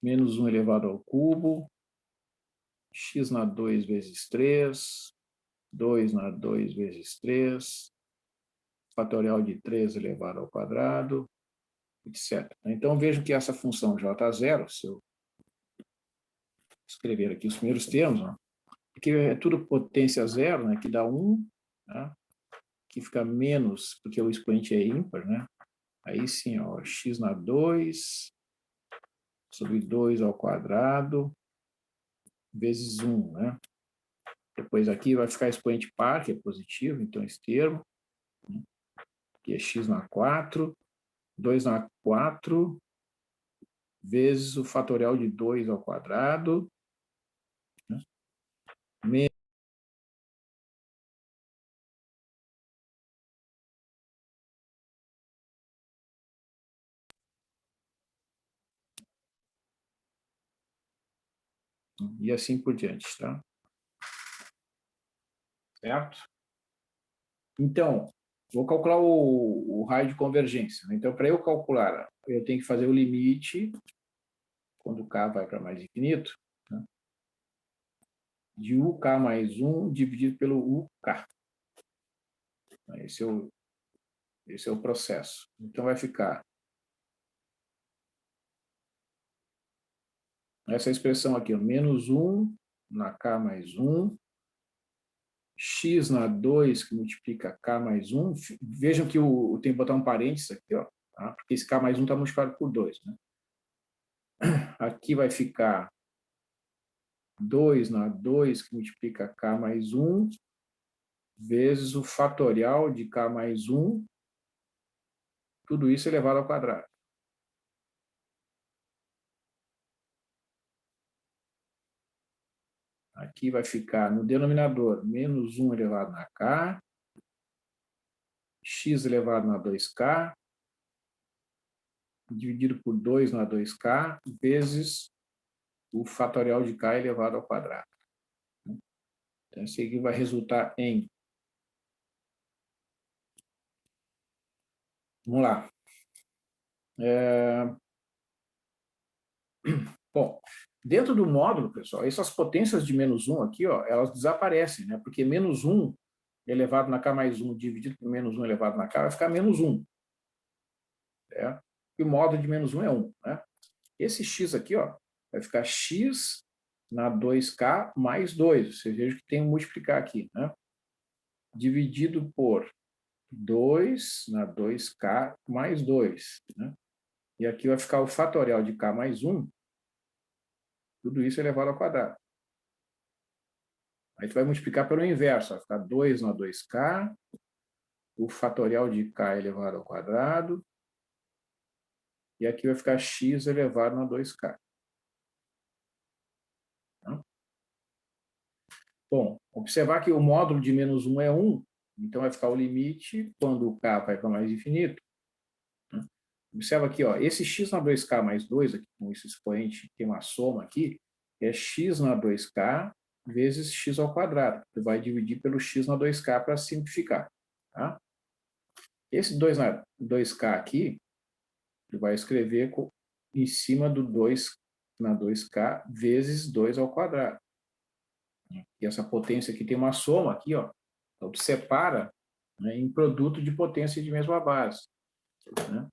menos 1 elevado ao cubo, x na 2 vezes 3, 2 na 2 vezes 3, fatorial de 3 elevado ao quadrado, etc. Então, vejam que essa função J0, se eu escrever aqui os primeiros termos, ó, que é tudo potência zero, né, que dá 1, né, que fica menos, porque o expoente é ímpar, né? Aí sim, ó, x na 2 sobre 2 ao quadrado vezes 1, né? Depois aqui vai ficar expoente par, que é positivo, então esse termo, né, que é x na 4, 2 na 4 vezes o fatorial de 2 ao quadrado, né? E assim por diante, tá? Certo? Então, vou calcular o raio de convergência, né? Então, para eu calcular, eu tenho que fazer o limite, quando k vai para mais infinito, né? De UK mais 1 dividido pelo UK. Esse é o processo. Então, vai ficar essa expressão aqui, ó, menos 1 na k mais 1, x na 2 que multiplica k mais 1. Vejam que eu tenho que botar um parênteses aqui, ó, tá? Porque esse k mais 1 está multiplicado por 2. Né? Aqui vai ficar 2 na 2 que multiplica k mais 1, vezes o fatorial de k mais 1, tudo isso elevado ao quadrado. Aqui vai ficar no denominador menos 1 elevado na k, x elevado na 2k, dividido por 2 na 2k, vezes o fatorial de k elevado ao quadrado. Então, isso aqui vai resultar em... Vamos lá. Bom, dentro do módulo, pessoal, essas potências de menos 1 aqui, ó, elas desaparecem, né? Porque menos 1 elevado na k mais 1 dividido por menos 1 elevado na k vai ficar menos 1. Certo? E o módulo de menos 1 é 1. Né? Esse x aqui, ó, vai ficar x na 2k mais 2. Você veja que tem um multiplicar aqui. Né? Dividido por 2 na 2k mais 2. Né? E aqui vai ficar o fatorial de k mais 1. Tudo isso elevado ao quadrado. Aí tu vai multiplicar pelo inverso. Vai ficar 2 na 2k. O fatorial de k elevado ao quadrado. E aqui vai ficar x elevado na 2k. Bom, observar que o módulo de menos 1 é 1, então vai ficar o limite quando o k vai para mais infinito. Né? Observa aqui, ó, esse x na 2k mais 2, aqui, com esse expoente, tem uma soma aqui, é x na 2k vezes x ao quadrado. Você vai dividir pelo x na 2k para simplificar. Tá? Esse 2 na 2k aqui, você vai escrever em cima do 2 na 2k vezes 2 ao quadrado. E essa potência aqui tem uma soma aqui, ó. Então, tu separa, né, em produto de potência de mesma base. Né?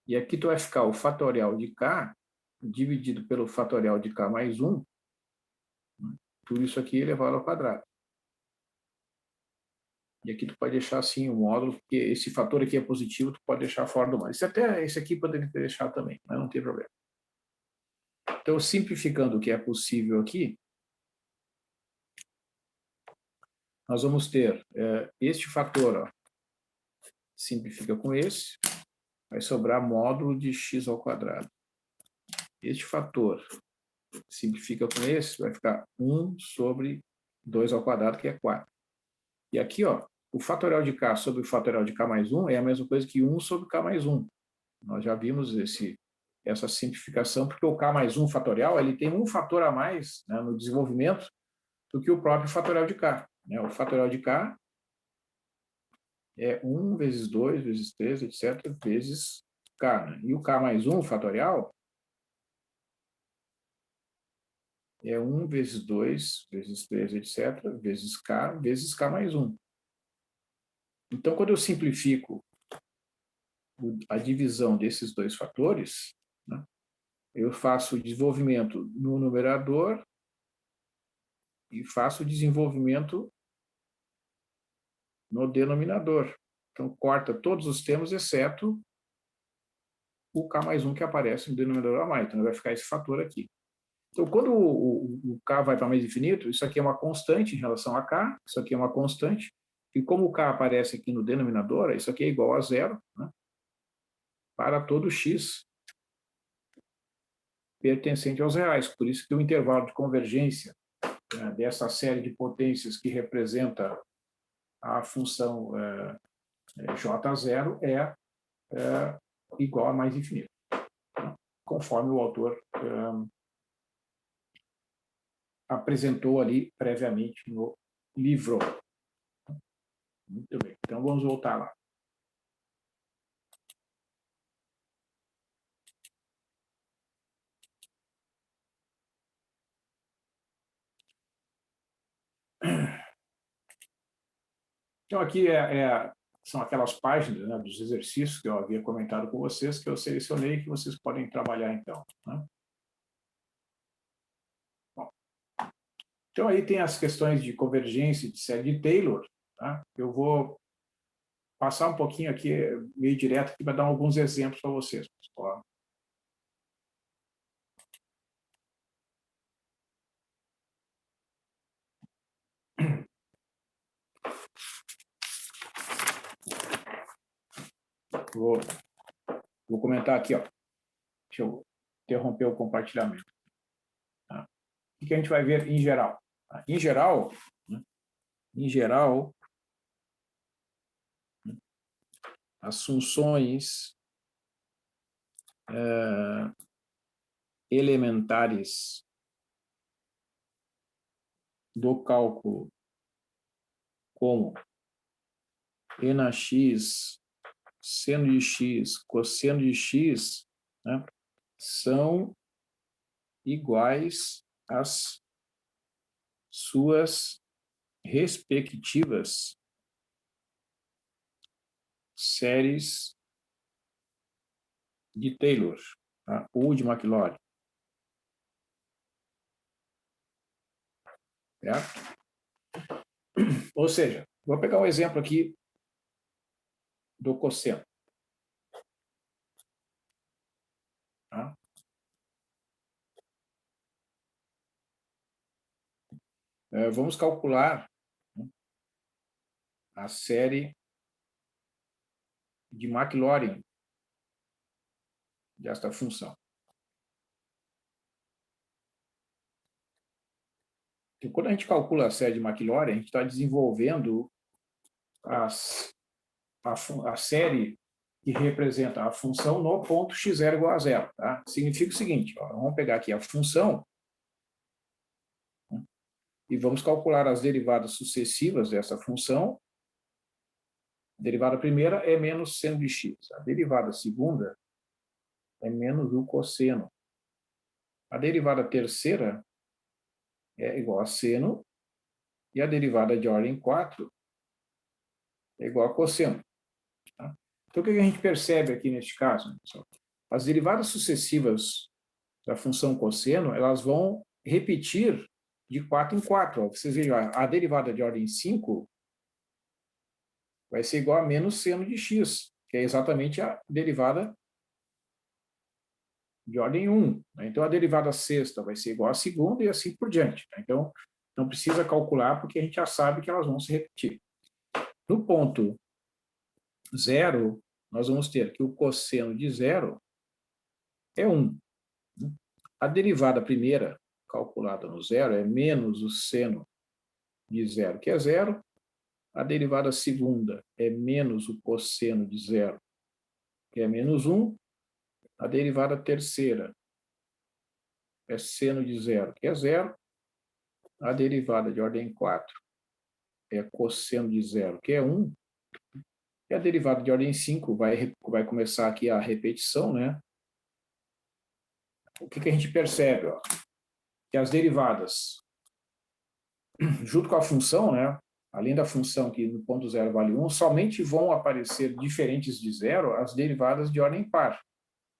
E aqui tu vai ficar o fatorial de k dividido pelo fatorial de k mais 1. Né? Tudo isso aqui elevado ao quadrado. E aqui tu pode deixar assim o módulo, porque esse fator aqui é positivo, tu pode deixar fora do módulo. Esse aqui poderia ter deixado também, mas não tem problema. Então, simplificando o que é possível aqui, nós vamos ter este fator, ó, simplifica com esse, vai sobrar módulo de x ao quadrado. Este fator simplifica com esse, vai ficar 1 sobre 2 ao quadrado, que é 4. E aqui, ó, o fatorial de k sobre o fatorial de k mais 1 é a mesma coisa que 1 sobre k mais 1. Nós já vimos essa simplificação, porque o k mais 1 fatorial ele tem um fator a mais, né, no desenvolvimento do que o próprio fatorial de k. Né? O fatorial de k é 1 vezes 2 vezes 3, etc., vezes k. Né? E o k mais 1 fatorial é 1 vezes 2 vezes 3, etc., vezes k mais 1. Então, quando eu simplifico a divisão desses dois fatores, né, eu faço o desenvolvimento no numerador e faço o desenvolvimento no denominador. Então, corta todos os termos, exceto o k mais 1 que aparece no denominador a mais. Então, vai ficar esse fator aqui. Então, quando o k vai para mais infinito, isso aqui é uma constante em relação a k, isso aqui é uma constante, e como o k aparece aqui no denominador, isso aqui é igual a zero, né, para todo x. pertencente aos reais. Por isso que o intervalo de convergência dessa série de potências que representa a função J0 é igual a mais infinito, conforme o autor apresentou ali previamente no livro. Muito bem, então vamos voltar lá. Então, aqui são aquelas páginas, né, dos exercícios que eu havia comentado com vocês, que eu selecionei, que vocês podem trabalhar, então. Né? Bom, então, aí tem as questões de convergência de série de Taylor. Tá? Eu vou passar um pouquinho aqui, meio direto, aqui, para dar alguns exemplos para vocês. Ó. Vou comentar aqui, ó. Deixa eu interromper o compartilhamento. Tá? O que a gente vai ver em geral? Tá? Em geral, as funções elementares do cálculo, como e na x, seno de x, cosseno de x, né, são iguais às suas respectivas séries de Taylor, tá? Ou de Maclaurin. Certo? Ou seja, vou pegar um exemplo aqui do cosseno. Tá? Vamos calcular, né, a série de Maclaurin desta função. E quando a gente calcula a série de Maclaurin, a gente está desenvolvendo a série que representa a função no ponto x0 igual a zero. Tá? Significa o seguinte, ó, vamos pegar aqui a função, né, e vamos calcular as derivadas sucessivas dessa função. A derivada primeira é menos seno de x. A derivada segunda é menos o cosseno. A derivada terceira é igual a seno. E a derivada de ordem 4 é igual a cosseno. Tá? Então, o que a gente percebe aqui neste caso? Pessoal? As derivadas sucessivas da função cosseno, elas vão repetir de 4 em 4. Ó. Vocês vejam, a derivada de ordem 5 vai ser igual a menos seno de x, que é exatamente a derivada de ordem 1. Né? Então, a derivada sexta vai ser igual à segunda e assim por diante. Tá? Então, não precisa calcular, porque a gente já sabe que elas vão se repetir. No ponto 0, nós vamos ter que o cosseno de 0 é 1. A derivada primeira, calculada no 0, é menos o seno de 0, que é 0. A derivada segunda é menos o cosseno de 0, que é menos 1. A derivada terceira é seno de 0, que é 0. A derivada de ordem 4 é cosseno de 0, que é 1. E a derivada de ordem 5 vai começar aqui a repetição, né? O que a gente percebe? Ó? Que as derivadas, junto com a função, né? Além da função que no ponto 0 vale 1, somente vão aparecer diferentes de 0 as derivadas de ordem par.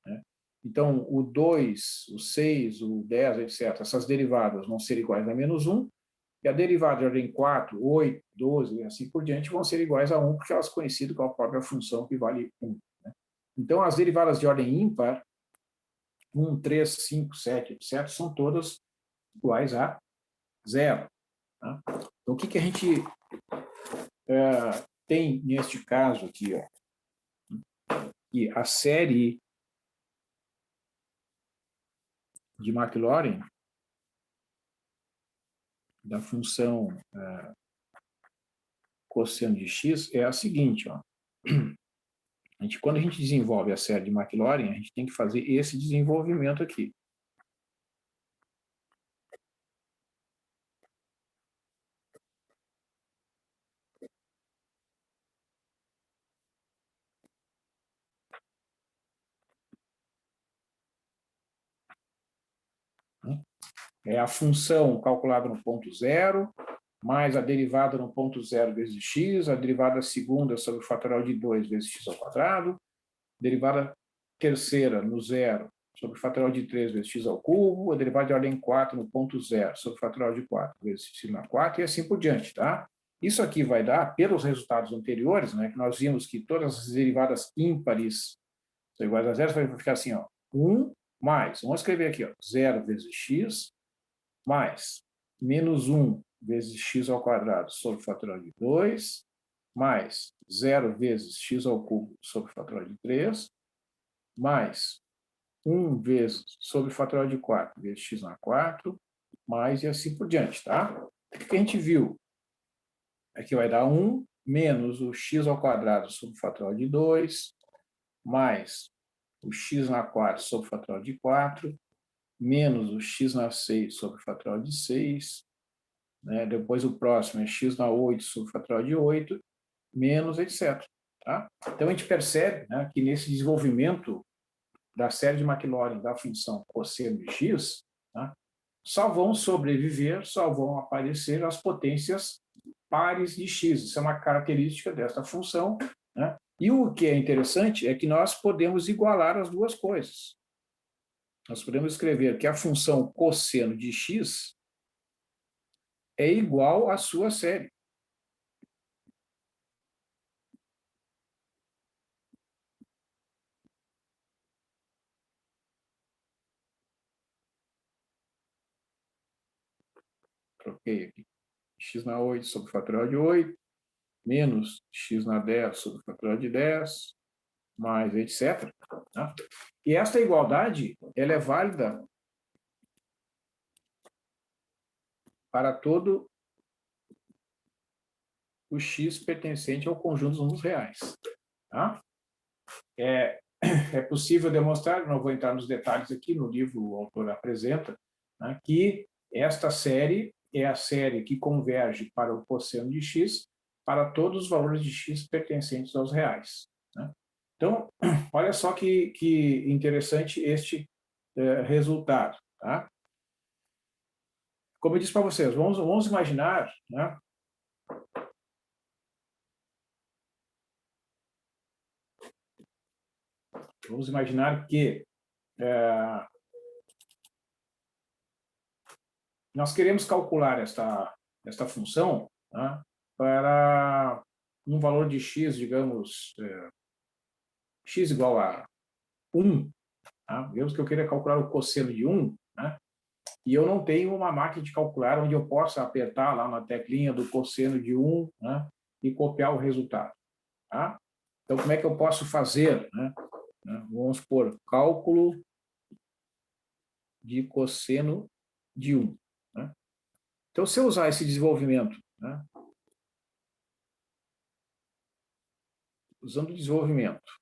Né? Então, o 2, o 6, o 10, etc., essas derivadas vão ser iguais a menos 1, e a derivada de ordem 4, 8, 12 e assim por diante vão ser iguais a 1, porque elas são conhecidas como a própria função que vale 1. Né? Então, as derivadas de ordem ímpar, 1, 3, 5, 7, etc., são todas iguais a 0. Tá? Então, o que a gente tem neste caso aqui? Ó, que a série de Maclaurin, da função cosseno de x, é a seguinte, ó. Quando a gente desenvolve a série de Maclaurin, a gente tem que fazer esse desenvolvimento aqui. É a função calculada no ponto zero, mais a derivada no ponto zero vezes x, a derivada segunda sobre o fatorial de 2 vezes x ao quadrado, derivada terceira no zero sobre o fatorial de 3 vezes x ao cubo, a derivada de ordem 4 no ponto zero sobre o fatorial de 4 vezes x na 4 e assim por diante, tá? Isso aqui vai dar, pelos resultados anteriores, né, que nós vimos que todas as derivadas ímpares são iguais a zero, vai ficar assim, ó, 1 mais, vamos escrever aqui, ó, 0 vezes x, mais menos 1 vezes x ao quadrado sobre o fatorial de 2, mais 0 vezes x ao cubo sobre o fatorial de 3, mais 1 vezes sobre o fatorial de 4 vezes x na 4, mais e assim por diante, tá? O que a gente viu? Aqui vai dar 1 menos o x ao quadrado sobre o fatorial de 2, mais o x na 4 sobre o fatorial de 4, menos o x na 6 sobre o fatorial de 6, né? Depois o próximo é x na 8 sobre o fatorial de 8, menos, etc. Tá? Então, a gente percebe, né, que nesse desenvolvimento da série de Maclaurin da função cosseno de x, tá, só vão sobreviver, só vão aparecer as potências pares de x. Isso é uma característica desta função, né? E o que é interessante é que nós podemos igualar as duas coisas. Nós podemos escrever que a função cosseno de x é igual à sua série. Troquei aqui. X na 8 sobre o fatorial de 8, menos x na 10 sobre o fatorial de 10, mais etc. Tá? E esta igualdade, ela é válida para todo o x pertencente ao conjunto dos números reais. Tá? É possível demonstrar, não vou entrar nos detalhes aqui, no livro o autor apresenta, né, que esta série é a série que converge para o cosseno de x para todos os valores de x pertencentes aos reais. Né? Então, olha só que interessante este resultado. Tá? Como eu disse para vocês, vamos imaginar, né, vamos imaginar que nós queremos calcular esta função, né, para um valor de x, digamos, x igual a 1. Tá? Digamos que eu queira calcular o cosseno de 1, né, e eu não tenho uma máquina de calcular onde eu possa apertar lá na teclinha do cosseno de 1, né, e copiar o resultado. Tá? Então, como é que eu posso fazer? Né? Vamos por cálculo de cosseno de 1. Né? Então, se eu usar esse desenvolvimento, né, usando o desenvolvimento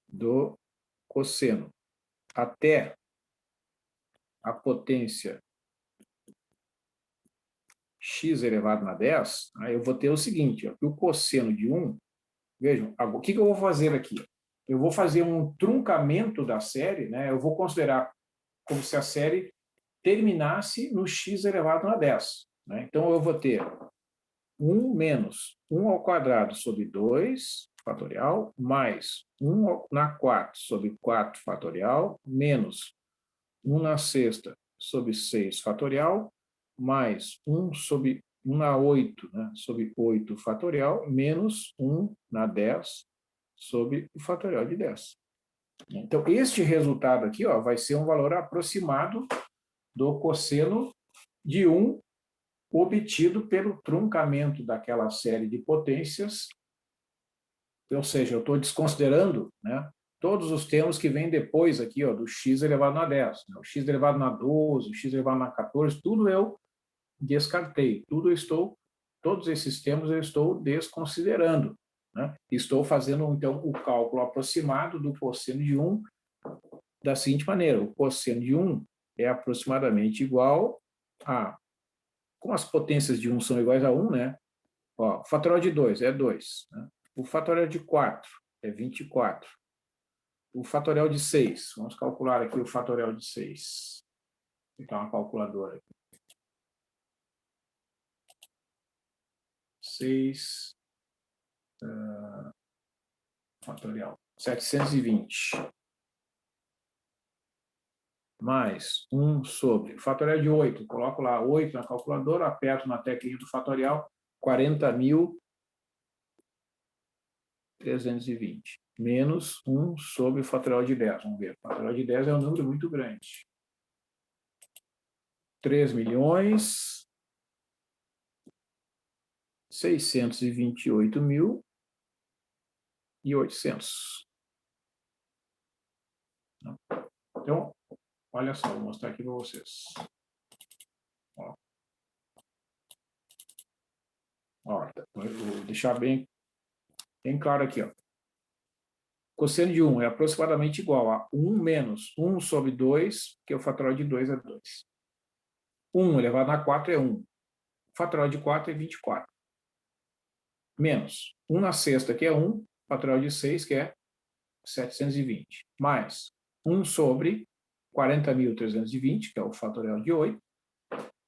do cosseno até a potência x elevado na 10, aí eu vou ter o seguinte, ó, que o cosseno de 1, vejam, o que eu vou fazer aqui? Eu vou fazer um truncamento da série, né? Eu vou considerar como se a série terminasse no x elevado na 10. Né? Então, eu vou ter 1 menos 1 ao quadrado sobre 2 fatorial, mais 1 na 4 sobre 4 fatorial, menos 1 na sexta sobre 6 fatorial, mais 1 sobre 1 na 8, né, sobre 8 fatorial, menos 1 na 10 sobre o fatorial de 10. Então, este resultado aqui, ó, vai ser um valor aproximado do cosseno de 1 obtido pelo truncamento daquela série de potências, ou seja, eu estou desconsiderando, né, todos os termos que vêm depois aqui, ó, do x elevado na 10, né? O x elevado na 12, o x elevado na 14, tudo eu descartei, todos esses termos eu estou desconsiderando, né? Estou fazendo, então, o cálculo aproximado do cosseno de 1 da seguinte maneira: o cosseno de 1 é aproximadamente igual a, como as potências de 1 são iguais a 1, né? Ó, o fatorial de 2 é 2, né? O fatorial de 4 é 24. O fatorial de 6, vamos calcular aqui o fatorial de 6. Vou botar uma calculadora aqui. 6 fatorial, 720. Mais 1 sobre o fatorial de 8. Coloco lá 8 na calculadora, aperto na teclinha do fatorial, 40.320. Menos 1 sobre o fatorial de 10. Vamos ver. O fatorial de 10 é um número muito grande. 3.628.800. Então, olha só, vou mostrar aqui para vocês. Ó. Ó, vou deixar bem claro aqui, ó. Cosseno de 1 é aproximadamente igual a 1 menos 1 sobre 2, que o fatorial de 2 é 2. 1 elevado a 4 é 1. O fatorial de 4 é 24. Menos 1 na sexta, que é 1. O fatorial de 6, que é 720. Mais 1 sobre 40.320, que é o fatorial de 8.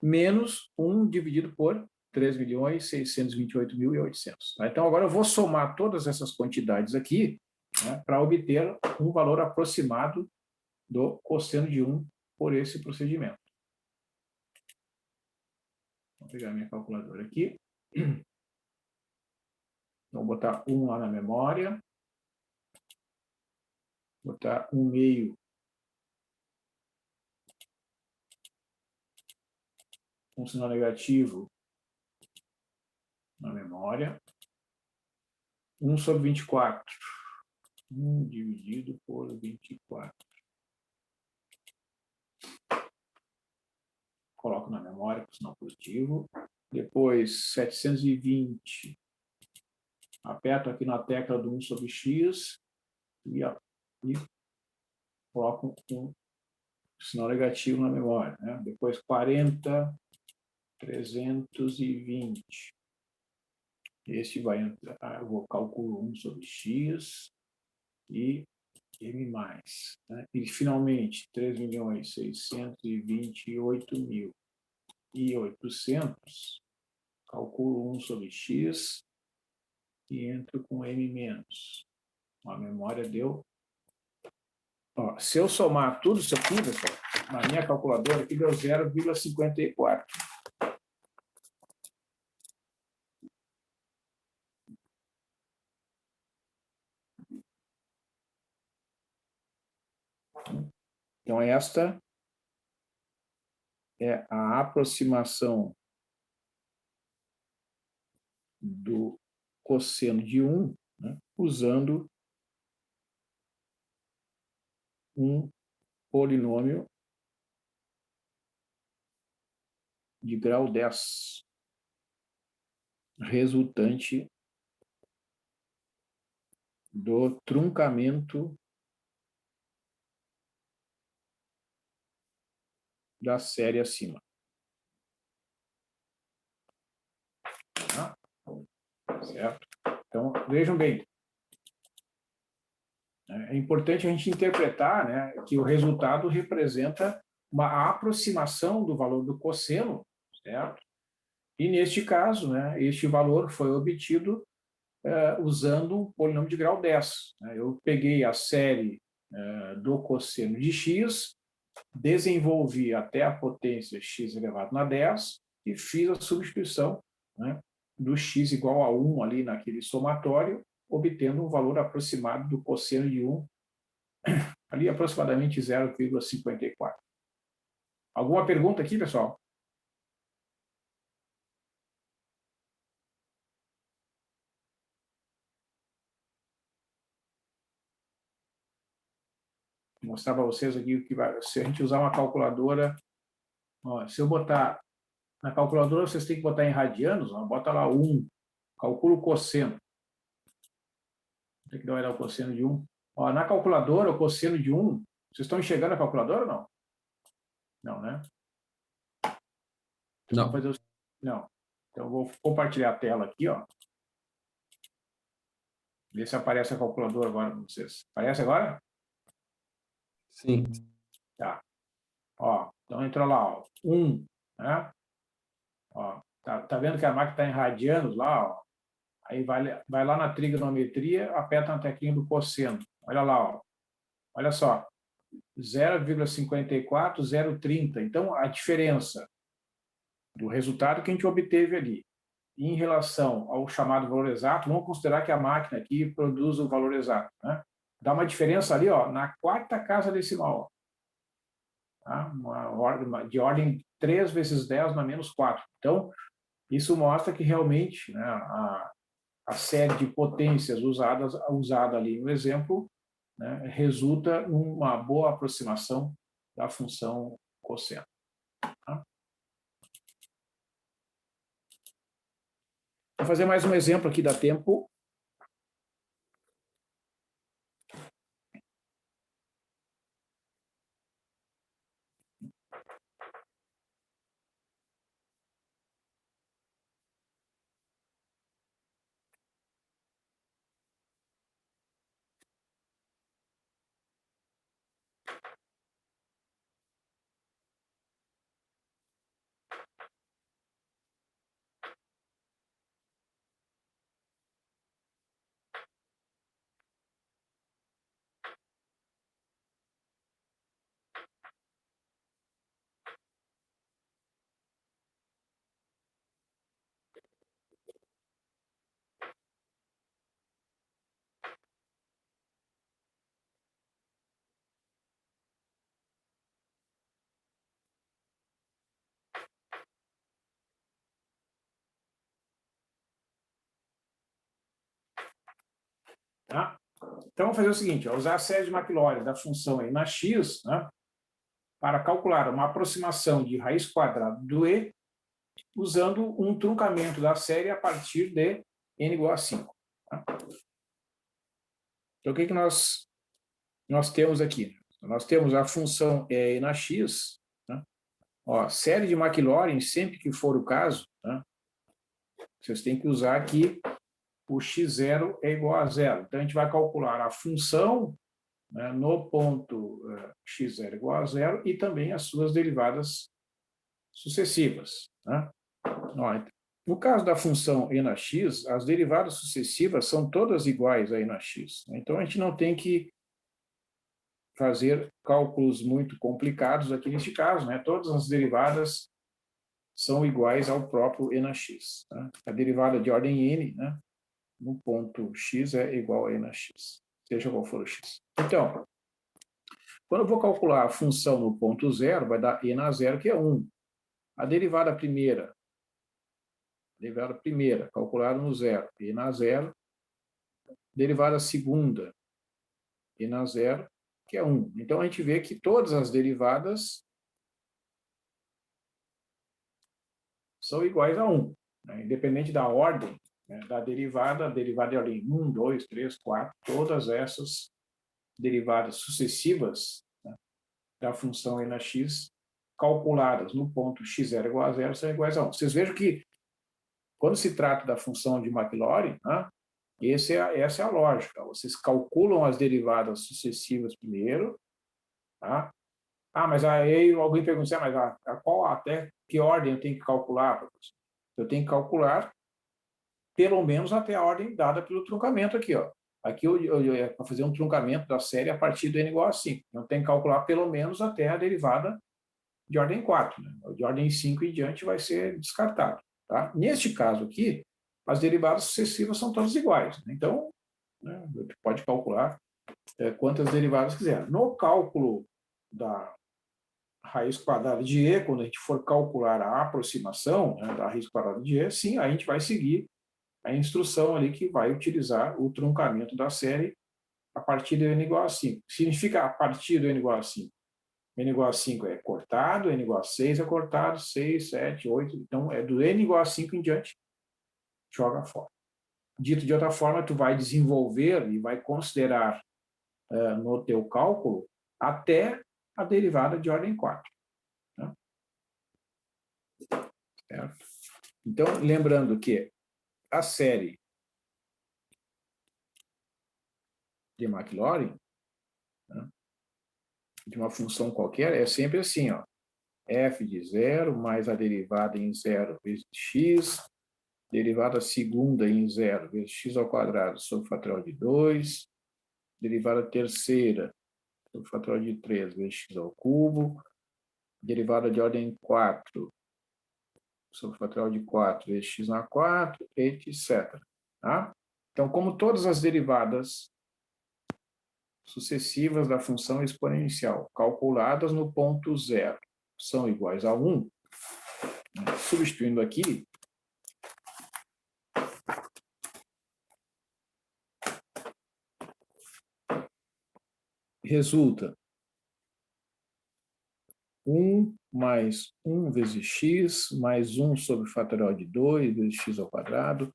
Menos 1 dividido por 3.628.800. Tá? Então, agora eu vou somar todas essas quantidades aqui, né, para obter um valor aproximado do cosseno de 1 por esse procedimento. Vou pegar minha calculadora aqui. Vou botar 1 lá na memória. Botar 1 meio com sinal negativo na memória. 1 sobre 24. 1 dividido por 24. Coloco na memória com sinal positivo. Depois, 720. Aperto aqui na tecla do 1 sobre x e coloco um sinal negativo na memória, né? Depois, 40.320. Este vai entrar, eu vou calcular 1 sobre x e m mais, né? E, finalmente, 3.628.800. Calculo 1 sobre x e entro com m menos. A memória deu... Ó, se eu somar tudo isso aqui, pessoal, na minha calculadora, aqui deu 0,54. Então, esta é a aproximação do cosseno de 1, né, usando um polinômio de grau 10, resultante do truncamento da série acima. Tá? Certo? Então, vejam bem. É importante a gente interpretar, né, que o resultado representa uma aproximação do valor do cosseno, certo? E, neste caso, né, este valor foi obtido usando um polinômio de grau 10. Né? Eu peguei a série do cosseno de x, desenvolvi até a potência x elevado na 10 e fiz a substituição, né, do x igual a 1 ali naquele somatório, obtendo um valor aproximado do cosseno de 1, ali aproximadamente 0,54. Alguma pergunta aqui, pessoal? mostrar para vocês aqui o que vai. Se a gente usar uma calculadora, ó, se eu botar na calculadora, vocês têm que botar em radianos, ó, bota lá 1, calcula o cosseno. Tem que dar o cosseno de 1. Ó, na calculadora, o cosseno de 1, vocês estão enxergando a calculadora ou não? Não, né? Não. Fazer o... Não. Então, eu vou compartilhar a tela aqui, ó. Ver se aparece a calculadora agora para vocês. Aparece agora? Sim. Tá. Ó, então entra lá, ó, 1, né? Ó, tá vendo que a máquina está em radianos lá, ó? Aí vai lá na trigonometria, aperta na teclinha do cosseno. Olha lá, ó. Olha só. 0,54, 0,30. Então, a diferença do resultado que a gente obteve ali em relação ao chamado valor exato, vamos considerar que a máquina aqui produz o valor exato, né? Dá uma diferença ali, ó, na quarta casa decimal. Ó. Tá? De ordem 3 vezes 10 na menos 4. Então, isso mostra que realmente, né, a série de potências usada ali no exemplo, né, resulta numa boa aproximação da função cosseno. Tá? Vou fazer mais um exemplo aqui, dá tempo. Tá? Então, vamos fazer o seguinte, ó, usar a série de Maclaurin da função e na x, né, para calcular uma aproximação de raiz quadrada do e, usando um truncamento da série a partir de n igual a 5. Tá? Então, o que nós temos aqui? Nós temos a função e na x, né? Ó, série de Maclaurin, sempre que for o caso, né, vocês têm que usar aqui o x0 é igual a 0. Então, a gente vai calcular a função, né, no ponto x0 igual a 0 e também as suas derivadas sucessivas. Né? Ó, no caso da função e na x, as derivadas sucessivas são todas iguais a e na x. Né? Então, a gente não tem que fazer cálculos muito complicados aqui neste caso. Né? Todas as derivadas são iguais ao próprio e na x. Tá? A derivada de ordem n, né, no ponto x é igual a e na x, seja qual for o x. Então, quando eu vou calcular a função no ponto zero, vai dar e na zero, que é 1. A derivada primeira, calculada no zero, e na zero. Derivada segunda, e na zero, que é 1. Então, a gente vê que todas as derivadas são iguais a 1, né? Independente da ordem, né, da derivada, a derivada de ordem 1, 2, 3, 4, todas essas derivadas sucessivas, né, da função e na x, calculadas no ponto x0 igual a 0, são iguais a 1. Vocês vejam que, quando se trata da função de Maclaurin, né, essa é a lógica. Vocês calculam as derivadas sucessivas primeiro. Tá? Mas aí alguém pergunta, mas até que ordem eu tenho que calcular? Eu tenho que calcular pelo menos até a ordem dada pelo truncamento aqui. Ó. Aqui eu é para fazer um truncamento da série a partir do n igual a 5. Então, tem que calcular pelo menos até a derivada de ordem 4. Né? De ordem 5 e diante vai ser descartado. Tá? Neste caso aqui, as derivadas sucessivas são todas iguais. Né? Então, né, pode calcular quantas derivadas quiser. No cálculo da raiz quadrada de e, quando a gente for calcular a aproximação, né, da raiz quadrada de e, sim, a gente vai seguir a instrução ali que vai utilizar o truncamento da série a partir do n igual a 5. Significa a partir do n igual a 5. N igual a 5 é cortado, n igual a 6 é cortado, 6, 7, 8. Então, é do n igual a 5 em diante, joga fora. Dito de outra forma, tu vai desenvolver e vai considerar no teu cálculo até a derivada de ordem 4. Né? Certo? Então, lembrando que a série de Maclaurin, né, de uma função qualquer, é sempre assim, ó, f de 0 mais a derivada em 0 vezes x, derivada segunda em 0 vezes x ao quadrado sobre o fatorial de 2, derivada terceira sobre o fatorial de 3 vezes x ao cubo, derivada de ordem 4 sobre o fatorial de 4 vezes x na 4, etc. Tá? Então, como todas as derivadas sucessivas da função exponencial calculadas no ponto zero são iguais a 1, substituindo aqui, resulta 1 mais 1 vezes x, mais 1 sobre o fatorial de 2 vezes x ao quadrado,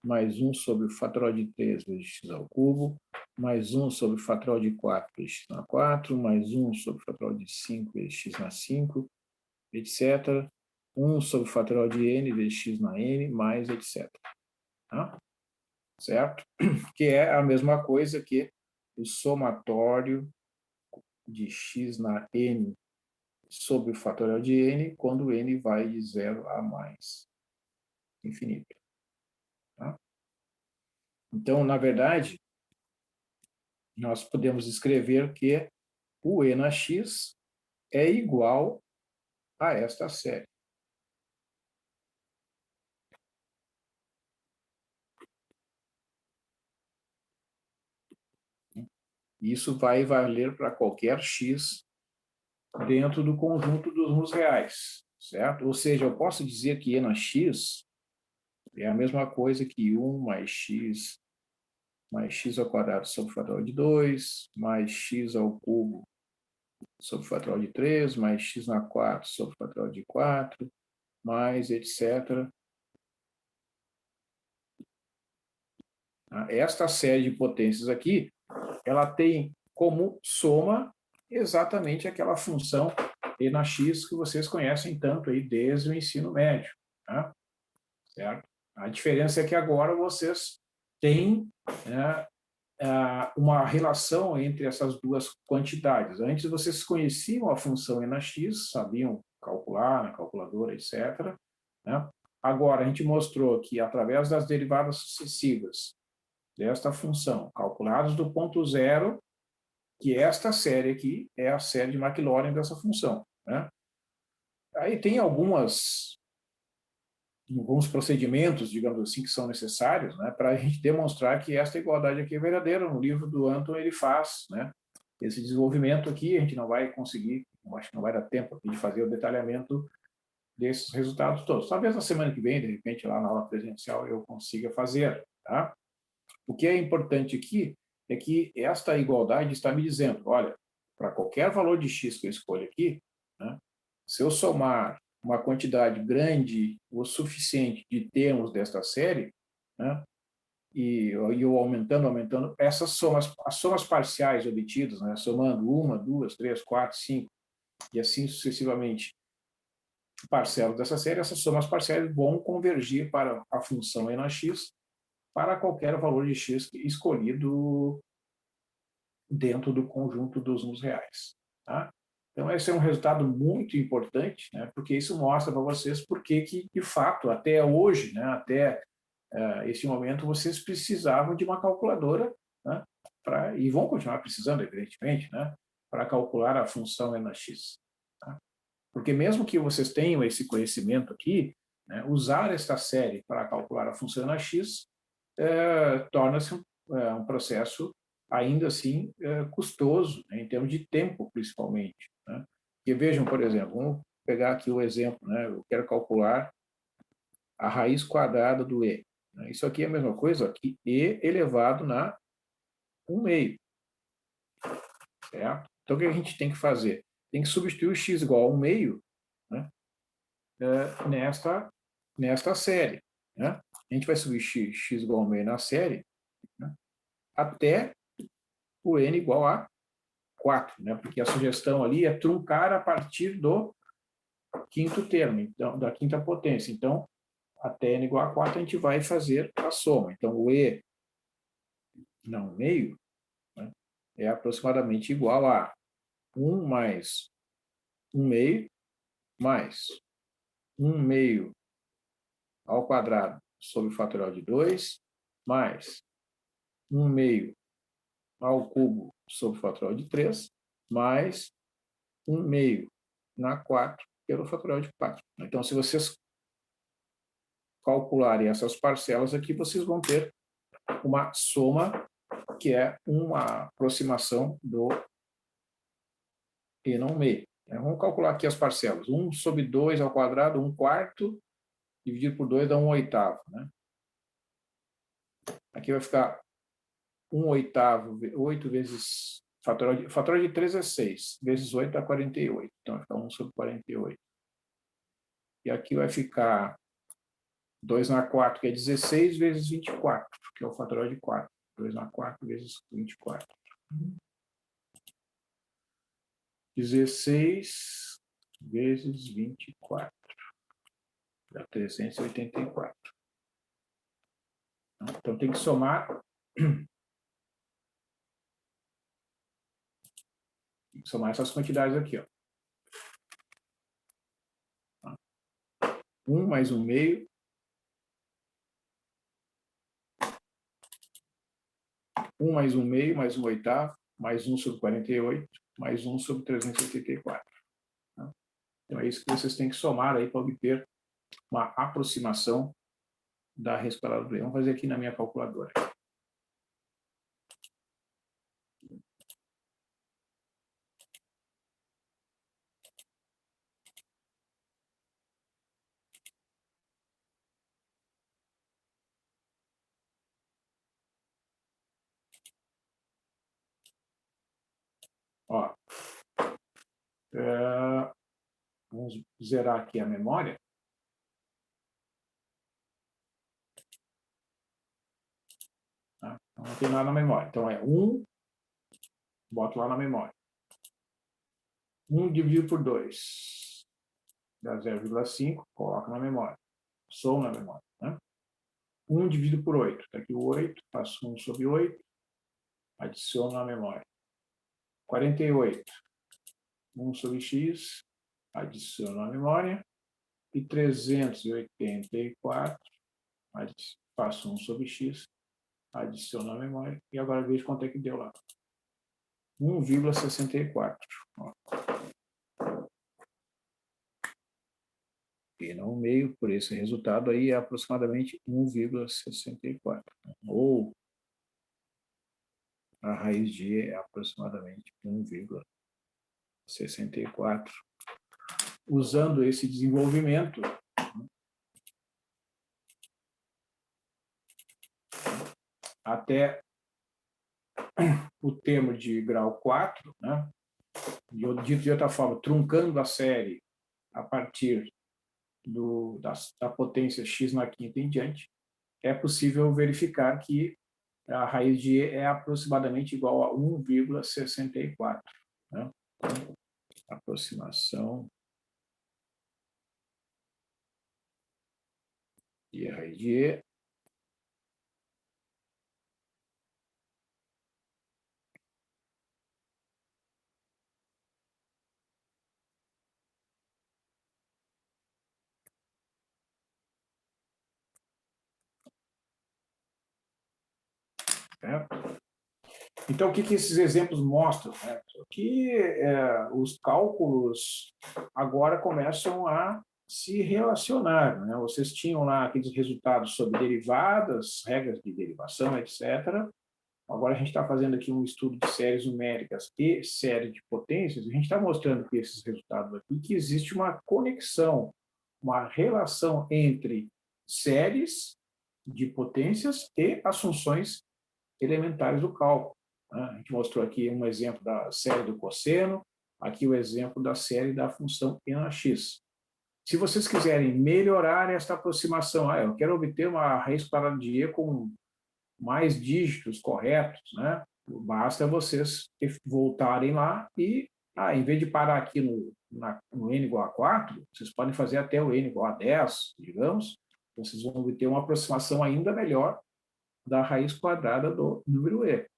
mais 1 sobre o fatorial de 3 vezes x ao cubo, mais 1 sobre o fatorial de 4 vezes x na 4, mais 1 sobre o fatorial de 5 vezes x na 5, etc. 1 sobre o fatorial de n vezes x na n, mais etc. Tá? Certo? Que é a mesma coisa que o somatório de x na n sobre o fatorial de n, quando n vai de 0 a mais infinito. Tá? Então, na verdade, nós podemos escrever que o e na x é igual a esta série. Isso vai valer para qualquer x dentro do conjunto dos números reais, certo? Ou seja, eu posso dizer que e na x é a mesma coisa que 1 mais x ao quadrado sobre o fatorial de 2, mais x ao cubo sobre o fatorial de 3, mais x na 4 sobre o fatorial de 4, mais etc. Esta série de potências aqui, ela tem como soma exatamente aquela função e na x que vocês conhecem tanto aí desde o ensino médio. Tá? Certo? A diferença é que agora vocês têm, né, uma relação entre essas duas quantidades. Antes vocês conheciam a função e na x, sabiam calcular na calculadora, etc. Né? Agora a gente mostrou que através das derivadas sucessivas desta função, calculadas do ponto zero, que esta série aqui é a série de Maclaurin dessa função. Né? Aí tem alguns procedimentos, digamos assim, que são necessários, né, para a gente demonstrar que esta igualdade aqui é verdadeira. No livro do Anton ele faz, né, esse desenvolvimento aqui. A gente não vai conseguir, acho que não vai dar tempo aqui de fazer o detalhamento desses resultados todos. Talvez na semana que vem, de repente, lá na aula presencial, eu consiga fazer. Tá? O que é importante aqui é que esta igualdade está me dizendo, olha, para qualquer valor de x que eu escolha aqui, né, se eu somar uma quantidade grande o suficiente de termos desta série, né, e eu aumentando, essas somas, as somas parciais obtidas, né, somando 1, 2, 3, 4, 5, e assim sucessivamente, parcelas dessa série, essas somas parciais vão convergir para a função e na x, para qualquer valor de x escolhido dentro do conjunto dos números reais. Tá? Então, esse é um resultado muito importante, né, porque isso mostra para vocês por que, de fato, até hoje, né, até esse momento, vocês precisavam de uma calculadora, né, e vão continuar precisando, evidentemente, né, para calcular a função e na x. Tá? Porque mesmo que vocês tenham esse conhecimento aqui, né, usar esta série para calcular a função na x torna-se um processo ainda assim custoso, né, em termos de tempo, principalmente. Né? Porque vejam, por exemplo, vamos pegar aqui o exemplo, né, eu quero calcular a raiz quadrada do e. Né? Isso aqui é a mesma coisa que e elevado na 1/2. certo? Então, o que a gente tem que fazer? Tem que substituir o x igual a 1 meio, né, nesta série. Né? A gente vai subir x igual a 1 meio na série, né, até o n igual a 4, né? Porque a sugestão ali é truncar a partir do quinto termo, então, da quinta potência. Então, até n igual a 4, a gente vai fazer a soma. Então, o e não meio, né, é aproximadamente igual a 1 mais 1 meio mais 1 meio ao quadrado sobre o fatorial de 2 mais 1 meio ao cubo sobre o fatorial de 3 mais 1 meio na 4 pelo fatorial de 4. Então, se vocês calcularem essas parcelas aqui, vocês vão ter uma soma que é uma aproximação do e não meio. Vamos calcular aqui as parcelas. 1 sobre 2 ao quadrado, 1 quarto, dividido por 2 dá 1 oitavo. Né? Aqui vai ficar 1 oitavo, 8 vezes... Fatorial de 3 é 6, vezes 8 dá 48. Então vai ficar 1 sobre 48. E aqui vai ficar 2 na 4, que é 16, vezes 24, que é o fatorial de 4. 2 na 4 vezes 24. 16 vezes 24. Dá 384. Então, tem que somar... Tem que somar essas quantidades aqui. Ó. 1 mais 1 meio. 1 mais 1 meio, mais 1 oitavo, mais 1 sobre 48, mais 1 sobre 384. Então, é isso que vocês têm que somar aí para obter uma aproximação da raiz quadrada do e. Vamos fazer aqui na minha calculadora. Ó, vamos zerar aqui a memória. Tá? Então, não tem nada na memória. Então, é 1, boto lá na memória. 1 dividido por 2 dá 0,5, coloco na memória. Sou na memória. Né? 1 dividido por 8. Está aqui o 8, faço 1 sobre 8, adiciono na memória. 48. 1 sobre x, adiciono na memória. E 384, faço 1 sobre x, adiciono na memória. E agora vejo quanto é que deu lá. 1,64. E não meio, por esse resultado aí é aproximadamente 1,64. Ou a raiz de e é aproximadamente 1,64. Usando esse desenvolvimento, até o termo de grau 4, né? Dito de outra forma, truncando a série a partir da potência x na quinta em diante, é possível verificar que a raiz de e é aproximadamente igual a 1,64. Né? Aproximação de a raiz de e certo? Então, o que esses exemplos mostram? Né? Que os cálculos agora começam a se relacionar. Né? Vocês tinham lá aqueles resultados sobre derivadas, regras de derivação, etc. Agora a gente está fazendo aqui um estudo de séries numéricas e série de potências. A gente está mostrando com esses resultados aqui que existe uma conexão, uma relação entre séries de potências e as funções elementares do cálculo. né? A gente mostrou aqui um exemplo da série do cosseno, aqui o exemplo da série da função NX. Se vocês quiserem melhorar esta aproximação, eu quero obter uma raiz quadrada de E com mais dígitos corretos, né? Basta vocês voltarem lá e, em vez de parar aqui no n igual a 4, vocês podem fazer até o n igual a 10, digamos, vocês vão obter uma aproximação ainda melhor da raiz quadrada do número E.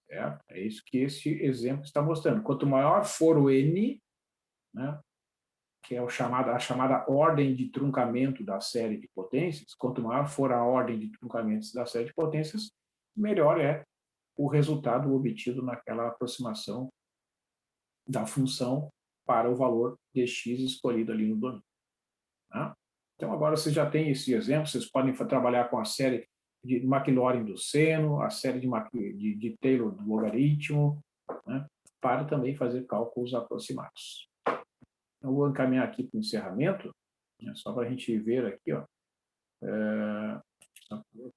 É isso que este exemplo está mostrando. Quanto maior for o n, né, que é a chamada ordem de truncamento da série de potências, quanto maior for a ordem de truncamentos da série de potências, melhor é o resultado obtido naquela aproximação da função para o valor de x escolhido ali no domínio. Tá? Então, agora vocês já têm esse exemplo, vocês podem trabalhar com a série de Maclaurin do seno, a série de Taylor do logaritmo, né, para também fazer cálculos aproximados. Eu vou encaminhar aqui para o encerramento, né, só para a gente ver aqui,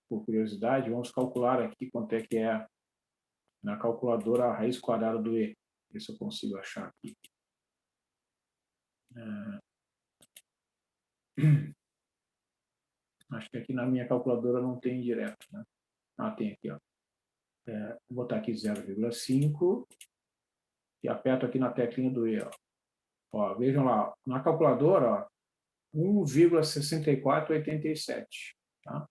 por curiosidade, vamos calcular aqui quanto é que é na calculadora a raiz quadrada do E. Ver se eu consigo achar aqui. Acho que aqui na minha calculadora não tem direto, né? Tem aqui, ó. Vou botar aqui 0,5 e aperto aqui na teclinha do E, ó. Vejam lá, na calculadora, 1,6487, tá?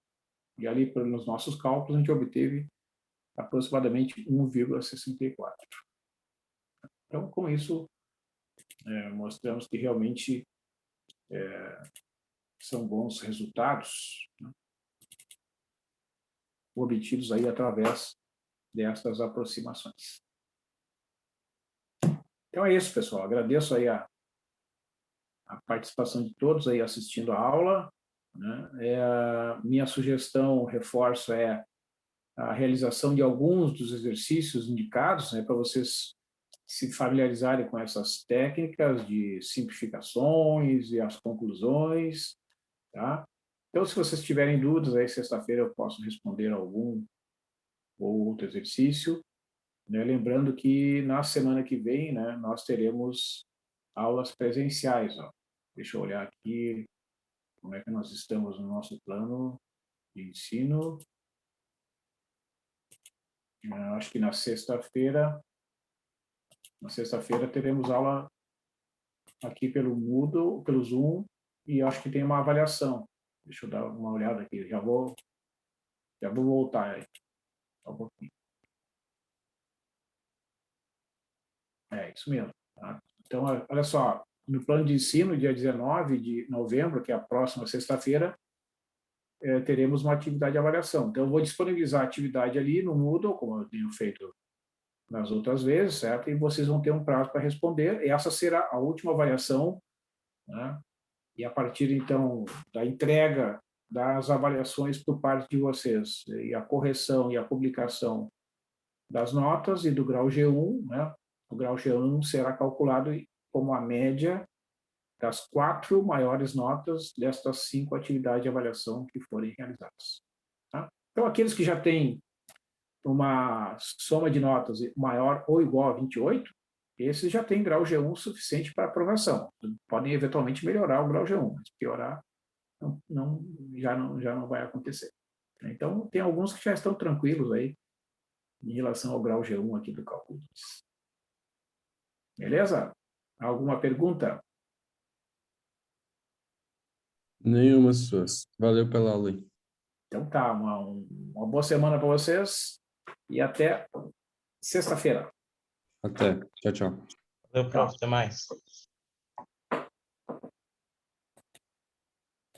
E ali, nos nossos cálculos, a gente obteve aproximadamente 1,64. Então, com isso, mostramos que realmente são bons resultados, né, obtidos aí através dessas aproximações. Então é isso, pessoal. Agradeço aí a participação de todos aí assistindo a aula, né? Minha sugestão, reforço, é a realização de alguns dos exercícios indicados, né, para vocês se familiarizarem com essas técnicas de simplificações e as conclusões, tá? Então, se vocês tiverem dúvidas, aí sexta-feira eu posso responder algum ou outro exercício, né? Lembrando que na semana que vem, né, nós teremos aulas presenciais, ó. Deixa eu olhar aqui como é que nós estamos no nosso plano de ensino. Acho que na sexta-feira teremos aula aqui pelo Moodle, pelo Zoom, e acho que tem uma avaliação. Deixa eu dar uma olhada aqui, já vou voltar aí. Só um pouquinho. Isso mesmo. Tá? Então, olha só, no plano de ensino, dia 19 de novembro, que é a próxima sexta-feira, teremos uma atividade de avaliação. Então, eu vou disponibilizar a atividade ali no Moodle, como eu tenho feito nas outras vezes, certo? E vocês vão ter um prazo para responder. E essa será a última avaliação, né? E a partir, então, da entrega das avaliações por parte de vocês, e a correção e a publicação das notas e do grau G1, né? O grau G1 será calculado como a média das 4 maiores notas destas 5 atividades de avaliação que forem realizadas. Tá? Então, aqueles que já têm uma soma de notas maior ou igual a 28, esses já têm grau G1 suficiente para aprovação. Podem eventualmente melhorar o grau G1, mas piorar já não vai acontecer. Então, tem alguns que já estão tranquilos aí em relação ao grau G1 aqui do cálculo. Beleza? Alguma pergunta? Nenhuma, suas. Valeu pela aula aí. Então tá, uma boa semana para vocês e até sexta-feira. Até. Tchau, tchau. Valeu, prof. Até mais.